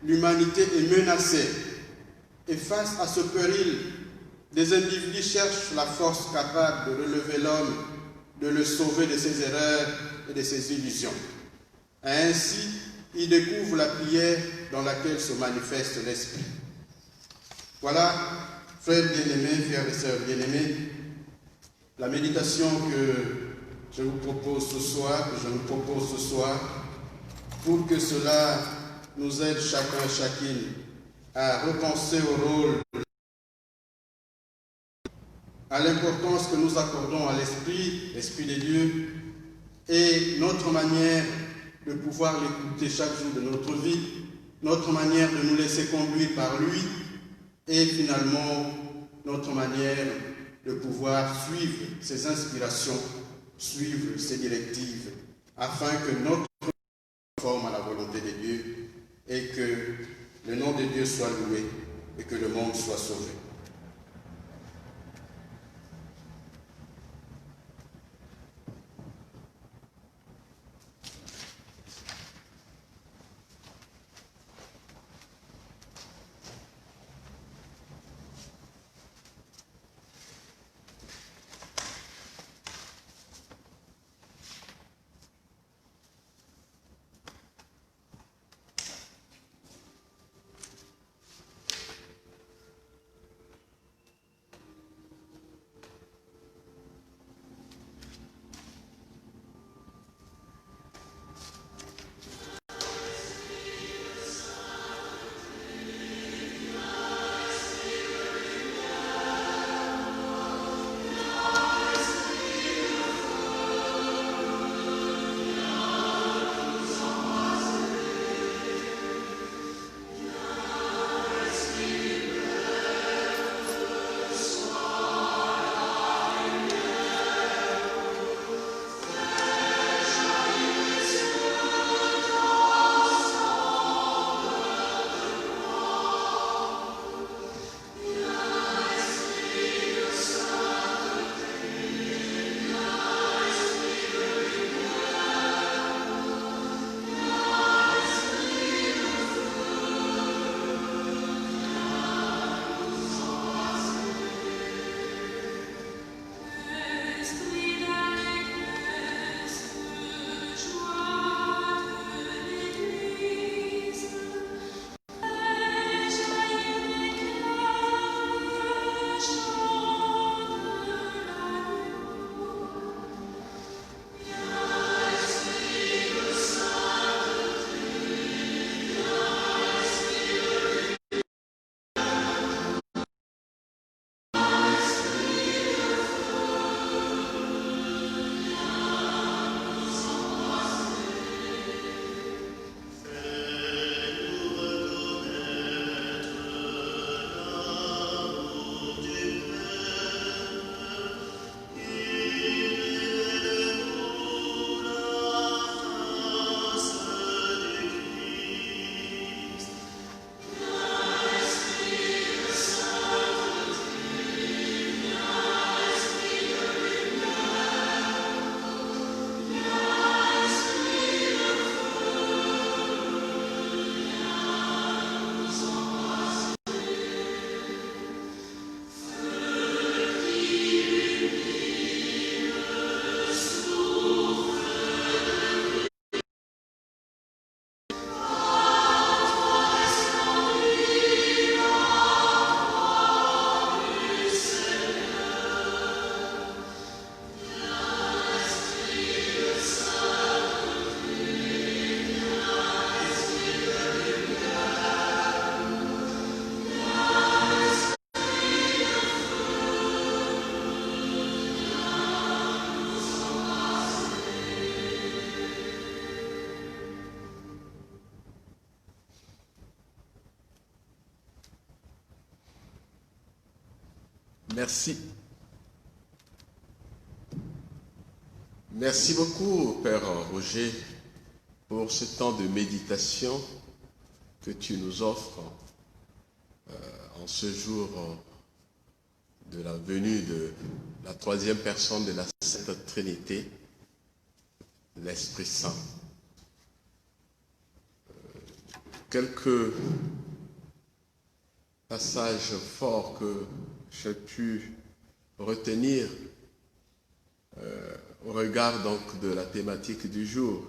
l'humanité est menacée. Et face à ce péril, des individus cherchent la force capable de relever l'homme, de le sauver de ses erreurs et de ses illusions. Ainsi, il découvre la prière dans laquelle se manifeste l'Esprit. Voilà, frères bien-aimés, frères et sœurs bien-aimés, la méditation que je vous propose ce soir, pour que cela nous aide chacun et chacune à repenser au rôle, à l'importance que nous accordons à l'Esprit, l'Esprit de Dieu, et notre manière de pouvoir l'écouter chaque jour de notre vie, notre manière de nous laisser conduire par lui, et finalement notre manière de pouvoir suivre ses inspirations, suivre ses directives, afin que notre forme à la volonté de Dieu et que le nom de Dieu soit loué et que le monde soit sauvé.
Merci. Merci beaucoup, Père Roger, pour ce temps de méditation que tu nous offres en ce jour de la venue de la troisième personne de la Sainte Trinité, l'Esprit Saint. Quelques passages forts que j'ai pu retenir au regard donc de la thématique du jour.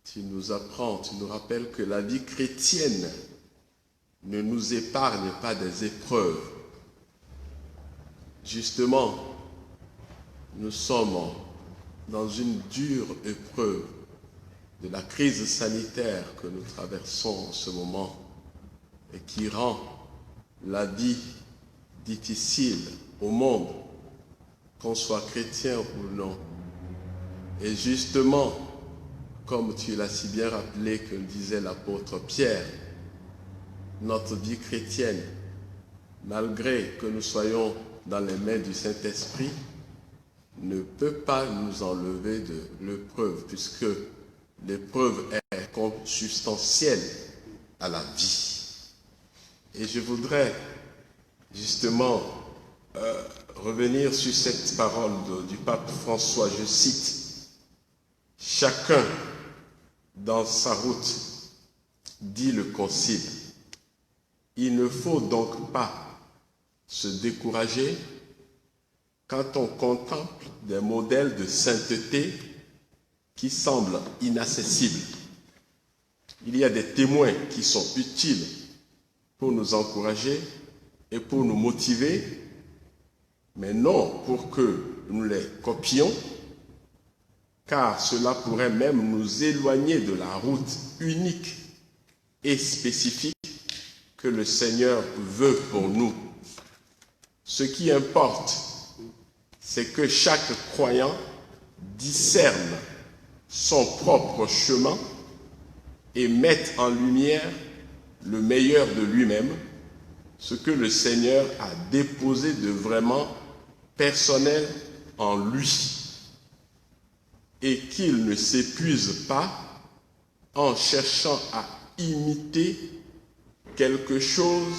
tu nous apprends, tu nous rappelles que la vie chrétienne ne nous épargne pas des épreuves. Justement, nous sommes dans une dure épreuve de la crise sanitaire que nous traversons en ce moment et qui rend la vie difficile au monde, qu'on soit chrétien ou non. Et justement, comme tu l'as si bien rappelé que le disait l'apôtre Pierre, notre vie chrétienne, malgré que nous soyons dans les mains du Saint-Esprit, ne peut pas nous enlever de l'épreuve, puisque l'épreuve est consubstantielle à la vie. Et je voudrais justement revenir sur cette parole du pape François, je cite, « Chacun dans sa route, dit le Concile, il ne faut donc pas se décourager quand on contemple des modèles de sainteté qui semblent inaccessibles. Il y a des témoins qui sont utiles pour nous encourager et pour nous motiver, mais non pour que nous les copions, car cela pourrait même nous éloigner de la route unique et spécifique que le Seigneur veut pour nous. Ce qui importe, c'est que chaque croyant discerne son propre chemin et mette en lumière le meilleur de lui-même, ce que le Seigneur a déposé de vraiment personnel en lui, et qu'il ne s'épuise pas en cherchant à imiter quelque chose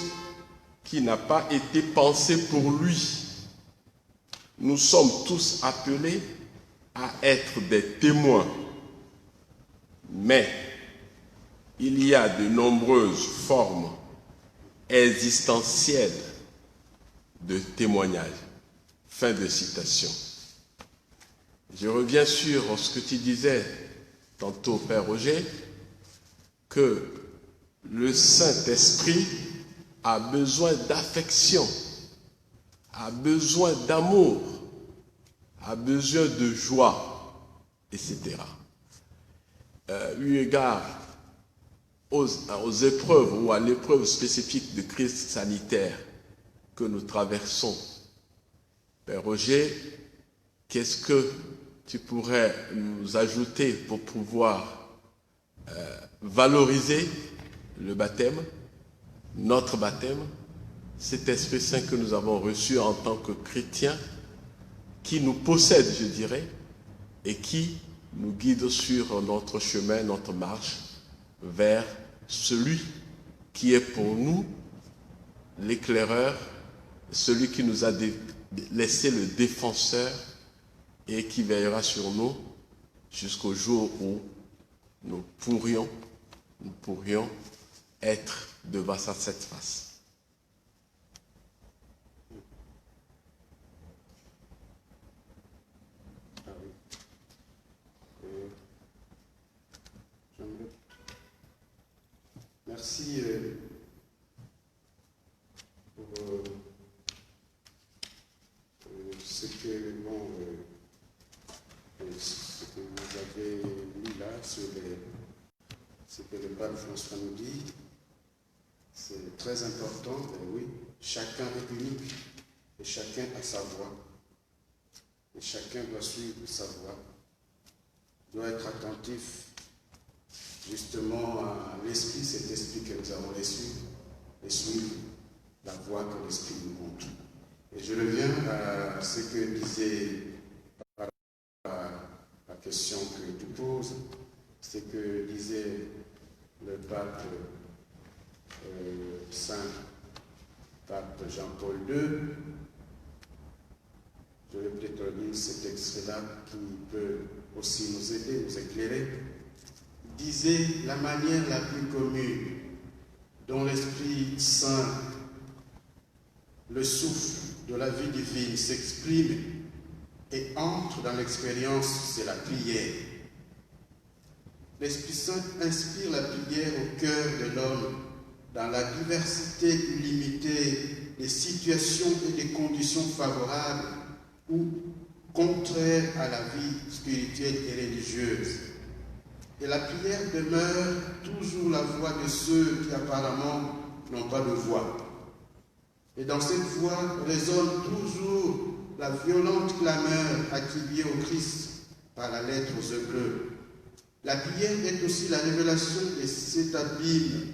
qui n'a pas été pensé pour lui. Nous sommes tous appelés à être des témoins, mais il y a de nombreuses formes existentielles de témoignage. Fin de citation. Je reviens sur ce que tu disais tantôt, Père Roger, que le Saint-Esprit a besoin d'affection, a besoin d'amour, a besoin de joie, etc. Eu égard aux épreuves ou à l'épreuve spécifique de crise sanitaire que nous traversons, Père Roger, qu'est-ce que tu pourrais nous ajouter pour pouvoir valoriser le baptême, notre baptême, cet Esprit Saint que nous avons reçu en tant que chrétiens, qui nous possède, je dirais, et qui nous guide sur notre chemin, notre marche vers celui qui est pour nous l'éclaireur, celui qui nous a laissé le défenseur et qui veillera sur nous jusqu'au jour où nous pourrions être devant cette face.
Merci pour ce que vous avez mis là sur ce que le pape François nous dit. C'est très important, oui, chacun est unique et chacun a sa voix. Et chacun doit suivre sa voie, doit être attentif justement à l'esprit, cet esprit que nous avons reçu, et suivre la voie que l'esprit nous montre. Et je reviens à ce que disait par rapport à la question que tu poses, ce que disait le pape Saint Pape Jean-Paul II. Je vais peut-être lire cet extrait-là qui peut aussi nous aider, nous éclairer. Il disait la manière la plus commune dont l'Esprit Saint, le souffle de la vie divine, s'exprime et entre dans l'expérience, c'est la prière. l'Esprit Saint inspire la prière au cœur de l'homme dans la diversité illimitée des situations et des conditions favorables ou contraires à la vie spirituelle et religieuse. Et la prière demeure toujours la voix de ceux qui apparemment n'ont pas de voix. Et dans cette voix résonne toujours la violente clameur attribuée au Christ par la lettre aux Hébreux. La prière est aussi la révélation de cet abîme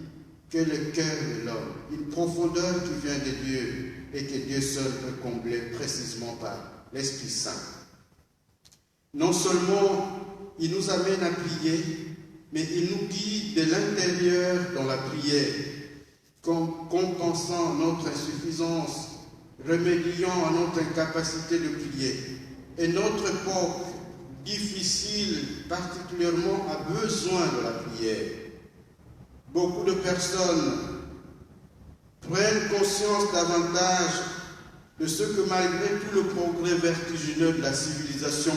qu'est le cœur de l'homme, une profondeur qui vient de Dieu et que Dieu seul peut combler précisément par l'Esprit Saint. Non seulement il nous amène à prier, mais il nous guide de l'intérieur dans la prière, compensant notre insuffisance, remédiant à notre incapacité de prier. Et notre époque difficile, particulièrement, a besoin de la prière. Beaucoup de personnes prennent conscience davantage de ce que malgré tout le progrès vertigineux de la civilisation,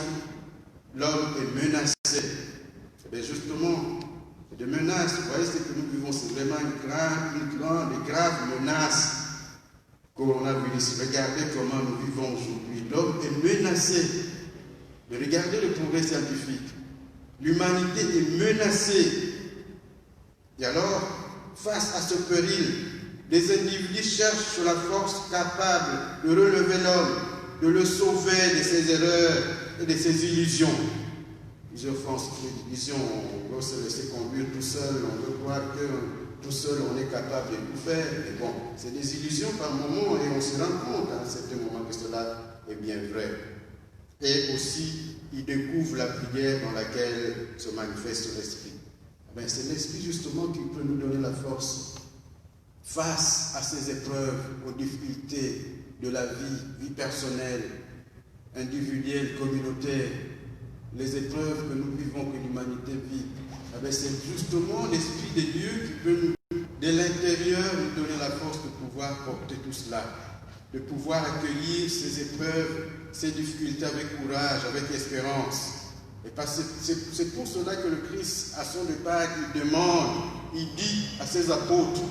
l'homme est menacé. Et justement, de menaces, vous voyez ce que nous vivons, c'est vraiment une grande et grave menace coronavirus. Regardez comment nous vivons aujourd'hui. L'homme est menacé. Mais regardez le progrès scientifique. L'humanité est menacée. Et alors, face à ce péril, les individus cherchent la force capable de relever l'homme, de le sauver de ses erreurs et de ses illusions. Plusieurs fois, on se on veut se laisser conduire tout seul, on veut croire que tout seul on est capable de tout faire. Mais bon, c'est des illusions par moment et on se rend compte à un certain moment que cela est bien vrai. Et aussi, il découvre la prière dans laquelle se manifeste l'Esprit. C'est l'Esprit justement qui peut nous donner la force face à ces épreuves, aux difficultés de la vie personnelle, individuelle, communautaire, les épreuves que nous vivons, que l'humanité vit. C'est justement l'Esprit de Dieu qui peut nous, de l'intérieur, nous donner la force de pouvoir porter tout cela, de pouvoir accueillir ces épreuves, ces difficultés avec courage, avec espérance. Et c'est pour cela que le Christ, à son départ, il demande, il dit à ses apôtres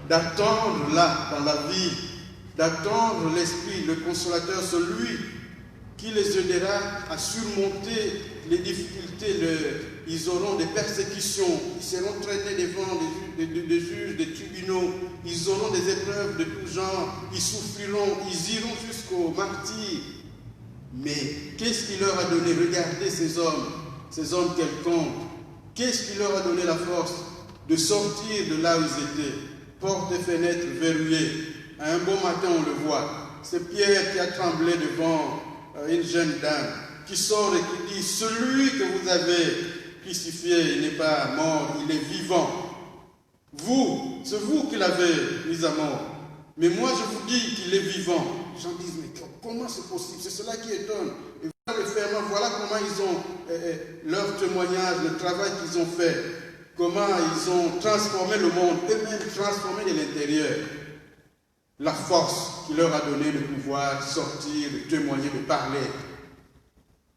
d'attendre là, dans la vie, d'attendre l'Esprit, le Consolateur, celui qui les aidera à surmonter les difficultés. Ils auront des persécutions, ils seront traînés devant des juges, des tribunaux, ils auront des épreuves de tout genre, ils souffriront, ils iront jusqu'au martyre. Mais qu'est-ce qui leur a donné? Regardez ces hommes quelconques. Qu'est-ce qui leur a donné la force de sortir de là où ils étaient? Portes et fenêtres verrouillées. À un bon matin, on le voit. C'est Pierre qui a tremblé devant une jeune dame, qui sort et qui dit: celui que vous avez crucifié, il n'est pas mort, il est vivant. C'est vous qui l'avez mis à mort. Mais moi, je vous dis qu'il est vivant. Les gens disent: mais comment c'est possible? C'est cela qui étonne. Et voilà le ferment, voilà comment ils ont leur témoignage, le travail qu'ils ont fait, comment ils ont transformé le monde, eux-mêmes transformé de l'intérieur. La force qui leur a donné de pouvoir sortir, de témoigner, de parler.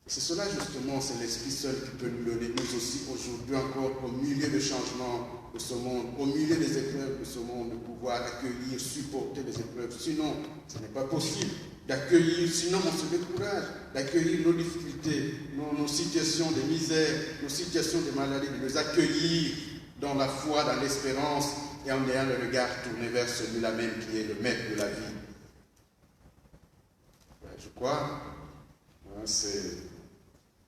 C'est cela justement, c'est l'Esprit seul qui peut nous donner, nous aussi aujourd'hui encore, au milieu des changements de ce monde, au milieu des épreuves de ce monde, de pouvoir accueillir, supporter les épreuves. Sinon, ce n'est pas possible d'accueillir, sinon on se décourage, d'accueillir nos difficultés, nos situations de misère, nos situations de maladie, de les accueillir dans la foi, dans l'espérance, et en ayant le regard tourné vers celui-là même qui est le maître de la vie. Je crois,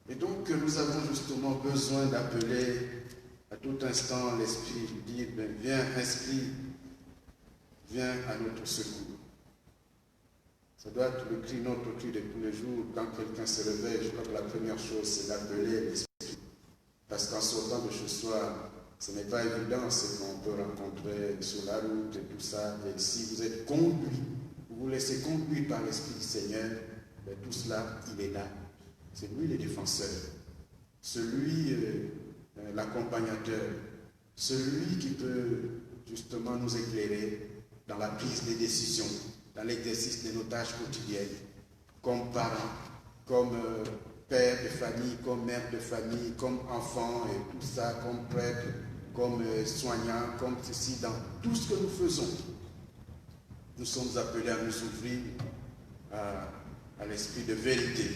et donc nous avons justement besoin d'appeler à tout instant l'Esprit, de dire: viens Esprit, viens à notre secours. Ça doit être notre cri de tous les jours. Quand quelqu'un se réveille, je crois que la première chose, c'est d'appeler l'Esprit. Parce qu'en sortant de chez soi, ce n'est pas évident ce qu'on peut rencontrer sur la route et tout ça. Et si vous êtes conduit, vous vous laissez conduire par l'Esprit du Seigneur, tout cela, il est là. C'est lui le défenseur, celui l'accompagnateur, celui qui peut justement nous éclairer dans la prise des décisions, dans l'exercice de nos tâches quotidiennes, comme parents, comme père de famille, comme mère de famille, comme enfant et tout ça, comme prêtre, comme soignant, comme ceci, dans tout ce que nous faisons. Nous sommes appelés à nous ouvrir à l'esprit de vérité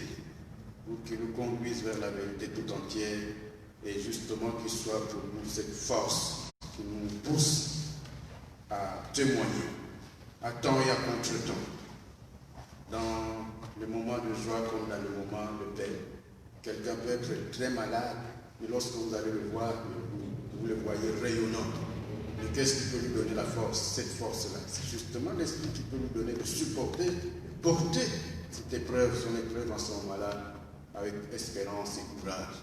pour qu'il nous conduise vers la vérité tout entière et justement qu'il soit pour nous cette force qui nous pousse à témoigner à temps et à contre-temps, dans le moment de joie comme dans le moment de peine. Quelqu'un peut être très malade, mais lorsque vous allez le voir, vous le voyez rayonnant. Mais qu'est-ce qui peut lui donner la force? Cette force-là, c'est justement l'esprit qui peut lui donner de supporter, de porter cette épreuve, son épreuve en ce moment-là, avec espérance et courage.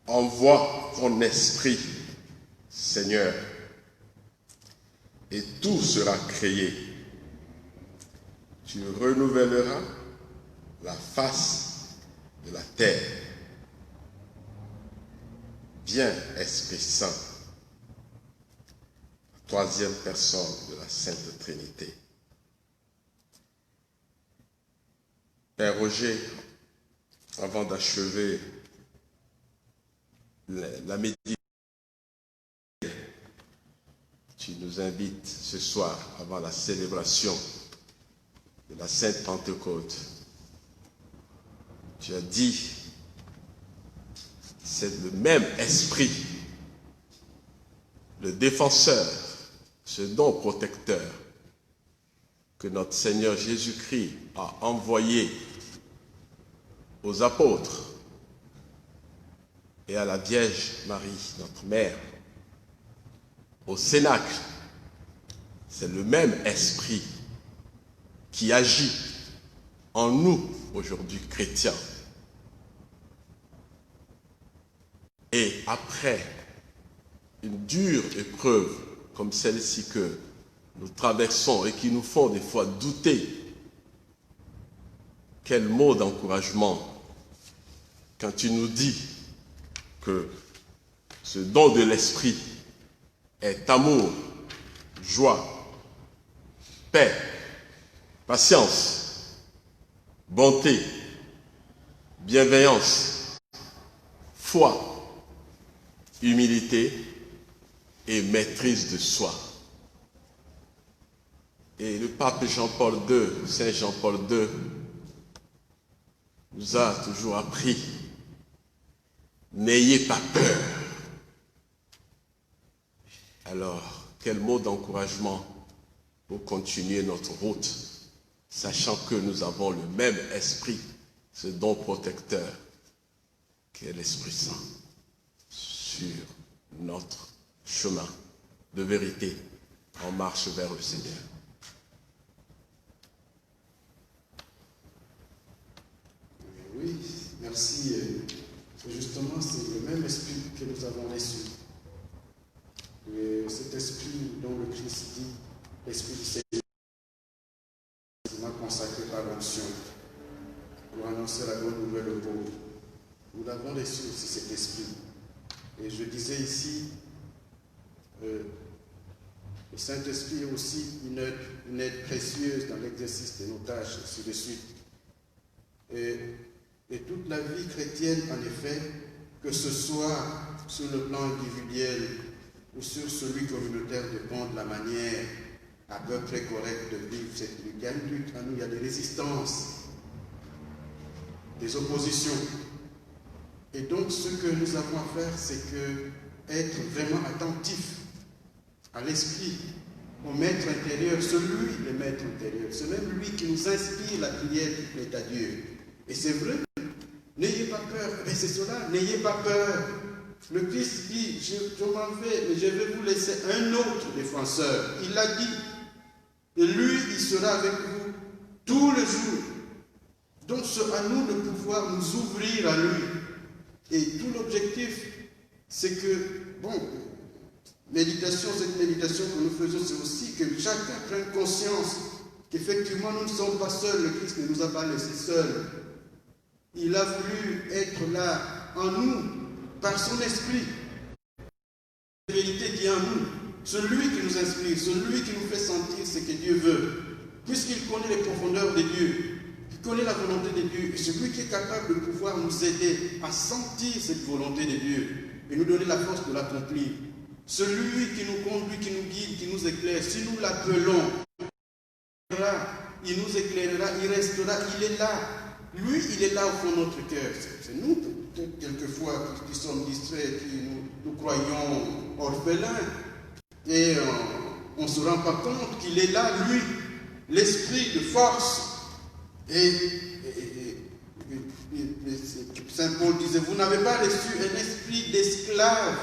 Envoie ton esprit, Seigneur, et tout sera créé. Tu renouvelleras la face de la terre. Viens, Esprit Saint, troisième personne de la Sainte Trinité. Père Roger, avant d'achever la méditation, tu nous invites ce soir, avant la célébration de la Sainte Pentecôte. Tu as dit, c'est le même esprit, le défenseur, ce don protecteur que notre Seigneur Jésus-Christ a envoyé aux apôtres et à la Vierge Marie, notre mère, au Cénacle. C'est le même esprit qui agit en nous aujourd'hui chrétiens. Et après une dure épreuve comme celle-ci que nous traversons et qui nous font des fois douter, quel mot d'encouragement quand tu nous dis que ce don de l'esprit est amour, joie, paix, patience, bonté, bienveillance, foi, humilité et maîtrise de soi. Et le pape Jean-Paul II, Saint Jean-Paul II, nous a toujours appris, n'ayez pas peur. Alors, quel mot d'encouragement pour continuer notre route, sachant que nous avons le même esprit, ce don protecteur, qui est l'Esprit Saint, sur notre chemin de vérité en marche vers le Seigneur.
Oui, merci. Justement, c'est le même esprit que nous avons reçu. Et cet esprit dont le Christ dit, l'esprit du Seigneur, m'a consacré par l'onction pour annoncer la bonne nouvelle aux pauvres. Nous l'avons reçu aussi cet esprit. Et je disais ici, le Saint-Esprit est aussi une aide précieuse dans l'exercice de nos tâches, et ainsi de suite. Et toute la vie chrétienne, en effet, que ce soit sur le plan individuel ou sur celui communautaire, dépend de la manière à peu près correcte de vivre cette lutte. Il y a une lutte en nous, il y a des résistances, des oppositions. Et donc, ce que nous avons à faire, c'est être vraiment attentif à l'esprit, au maître intérieur, celui, le maître intérieur. C'est même lui qui nous inspire la prière qui plaît à Dieu. Et c'est vrai, n'ayez pas peur. Mais c'est cela, n'ayez pas peur. Le Christ dit, je m'en vais, mais je vais vous laisser un autre défenseur. Il l'a dit. Et lui, il sera avec vous tous les jours. Donc, c'est à nous de pouvoir nous ouvrir à lui. Et tout l'objectif, c'est que, cette méditation que nous faisons, c'est aussi que chacun prenne conscience qu'effectivement, nous ne sommes pas seuls. Le Christ ne nous a pas laissés seuls. Il a voulu être là, en nous, par son esprit. La vérité qui est en nous, celui qui nous inspire, celui qui nous fait sentir ce que Dieu veut, puisqu'il connaît les profondeurs de Dieu, il connaît la volonté de Dieu, et celui qui est capable de pouvoir nous aider à sentir cette volonté de Dieu et nous donner la force de l'accomplir. Celui qui nous conduit, qui nous guide, qui nous éclaire, si nous l'appelons, il nous éclairera, il restera, il est là. Lui, il est là au fond de notre cœur. C'est nous, peut-être quelquefois, qui sommes distraits, qui nous croyons orphelins. Et on ne se rend pas compte qu'il est là, lui, l'esprit de force. Et Saint Paul disait, vous n'avez pas reçu un esprit d'esclave.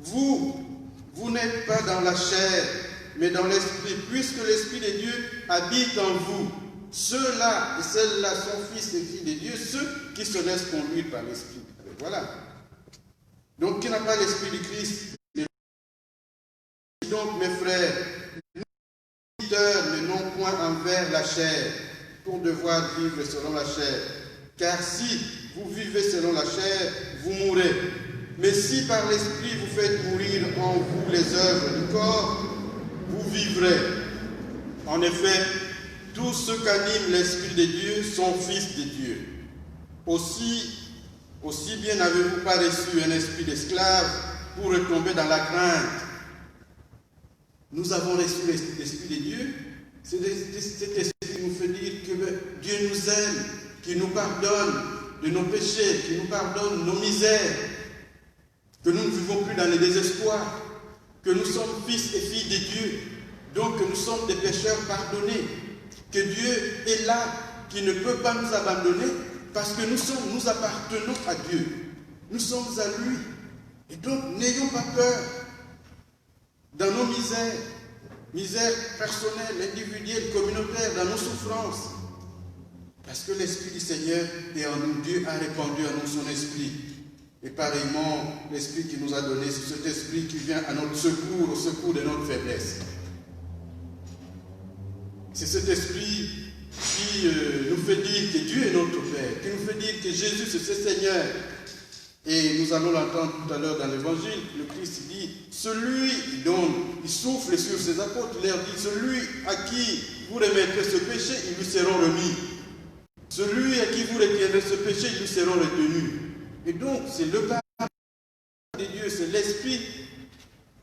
Vous n'êtes pas dans la chair, mais dans l'esprit, puisque l'esprit de Dieu habite en vous. Ceux-là et celles-là sont fils et filles de Dieu, ceux qui se laissent conduire par l'esprit. Voilà. Donc, qui n'a pas l'esprit du Christ? Donc, mes frères, point envers la chair, pour devoir vivre selon la chair. Car si vous vivez selon la chair, vous mourrez. Mais si par l'Esprit vous faites mourir en vous les œuvres du corps, vous vivrez. En effet, tous ceux qu'anime l'Esprit de Dieu sont fils de Dieu. Aussi bien n'avez-vous pas reçu un esprit d'esclave pour retomber dans la crainte. Nous avons reçu l'Esprit de Dieu. Cet esprit nous fait dire que Dieu nous aime, qu'il nous pardonne de nos péchés, qu'il nous pardonne nos misères, que nous ne vivons plus dans le désespoir, que nous sommes fils et filles de Dieu, donc que nous sommes des pécheurs pardonnés, que Dieu est là, qui ne peut pas nous abandonner, parce que nous appartenons à Dieu. Nous sommes à lui. Et donc, n'ayons pas peur dans nos misères personnelles, individuelles, communautaires, dans nos souffrances. Parce que l'Esprit du Seigneur est en nous. Dieu a répandu en nous son Esprit. Et pareillement, l'Esprit qu'il nous a donné, c'est cet Esprit qui vient à notre secours, au secours de notre faiblesse. C'est cet Esprit qui nous fait dire que Dieu est notre Père, qui nous fait dire que Jésus c'est ce Seigneur. Et nous allons l'entendre tout à l'heure dans l'Évangile, le Christ dit, celui dont il souffle sur ses apôtres, il leur dit, celui à qui vous remettrez ce péché, ils lui seront remis. Celui à qui vous retiendrez ce péché, ils lui seront retenus. Et donc, c'est le pardon de Dieu, c'est l'Esprit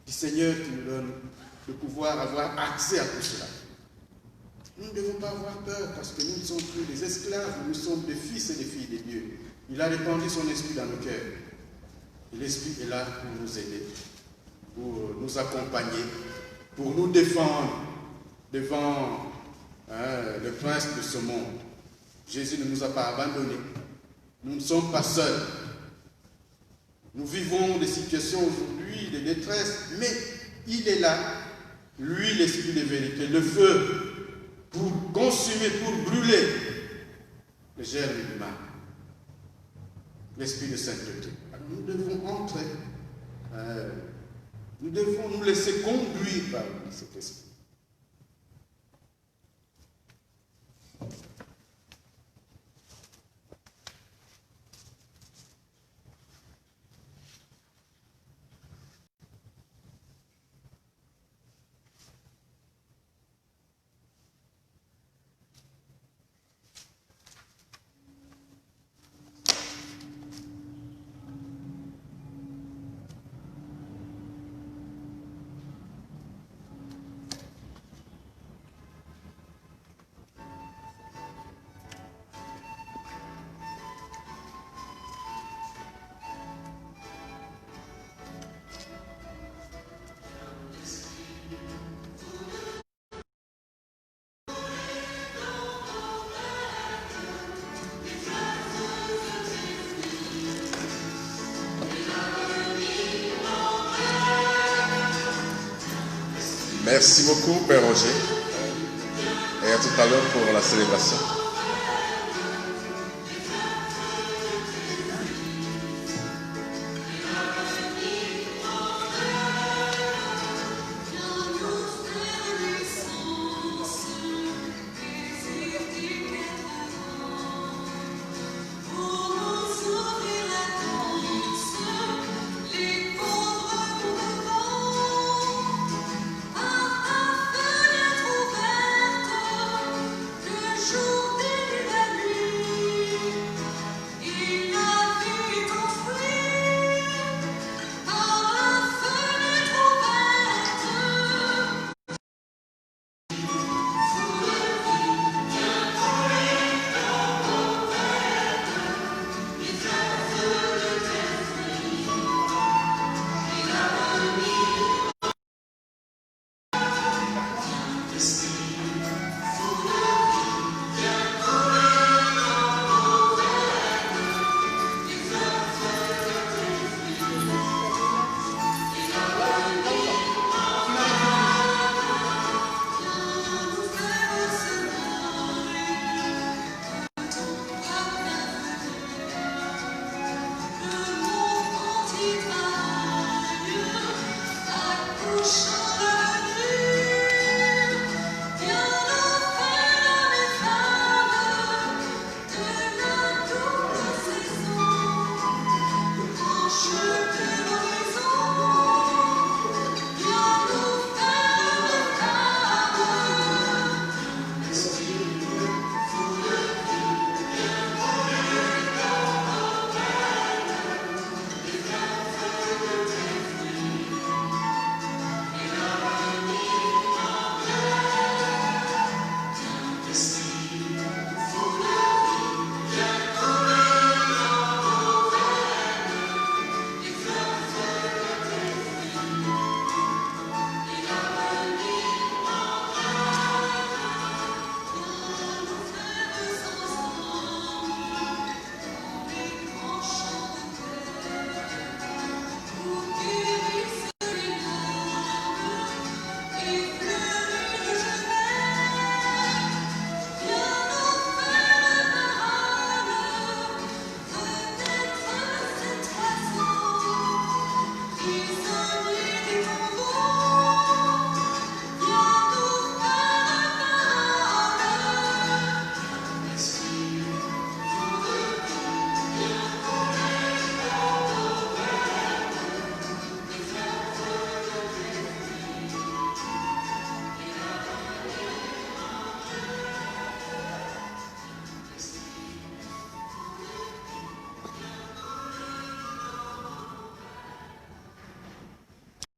du Seigneur qui nous donne de pouvoir avoir accès à tout cela. Nous ne devons pas avoir peur parce que nous ne sommes plus des esclaves, nous sommes des fils et des filles de Dieu. Il a répandu son esprit dans nos cœurs. Et l'Esprit est là pour nous aider, pour nous accompagner, pour nous défendre devant le prince de ce monde. Jésus ne nous a pas abandonnés. Nous ne sommes pas seuls. Nous vivons des situations aujourd'hui de détresse, mais il est là, lui, l'Esprit de vérité, le feu, pour consumer, pour brûler les germes du mal. L'Esprit de sainteté. Alors nous devons entrer, nous devons nous laisser conduire par cet Esprit.
Merci beaucoup, Père Roger. Et à tout à l'heure pour la célébration.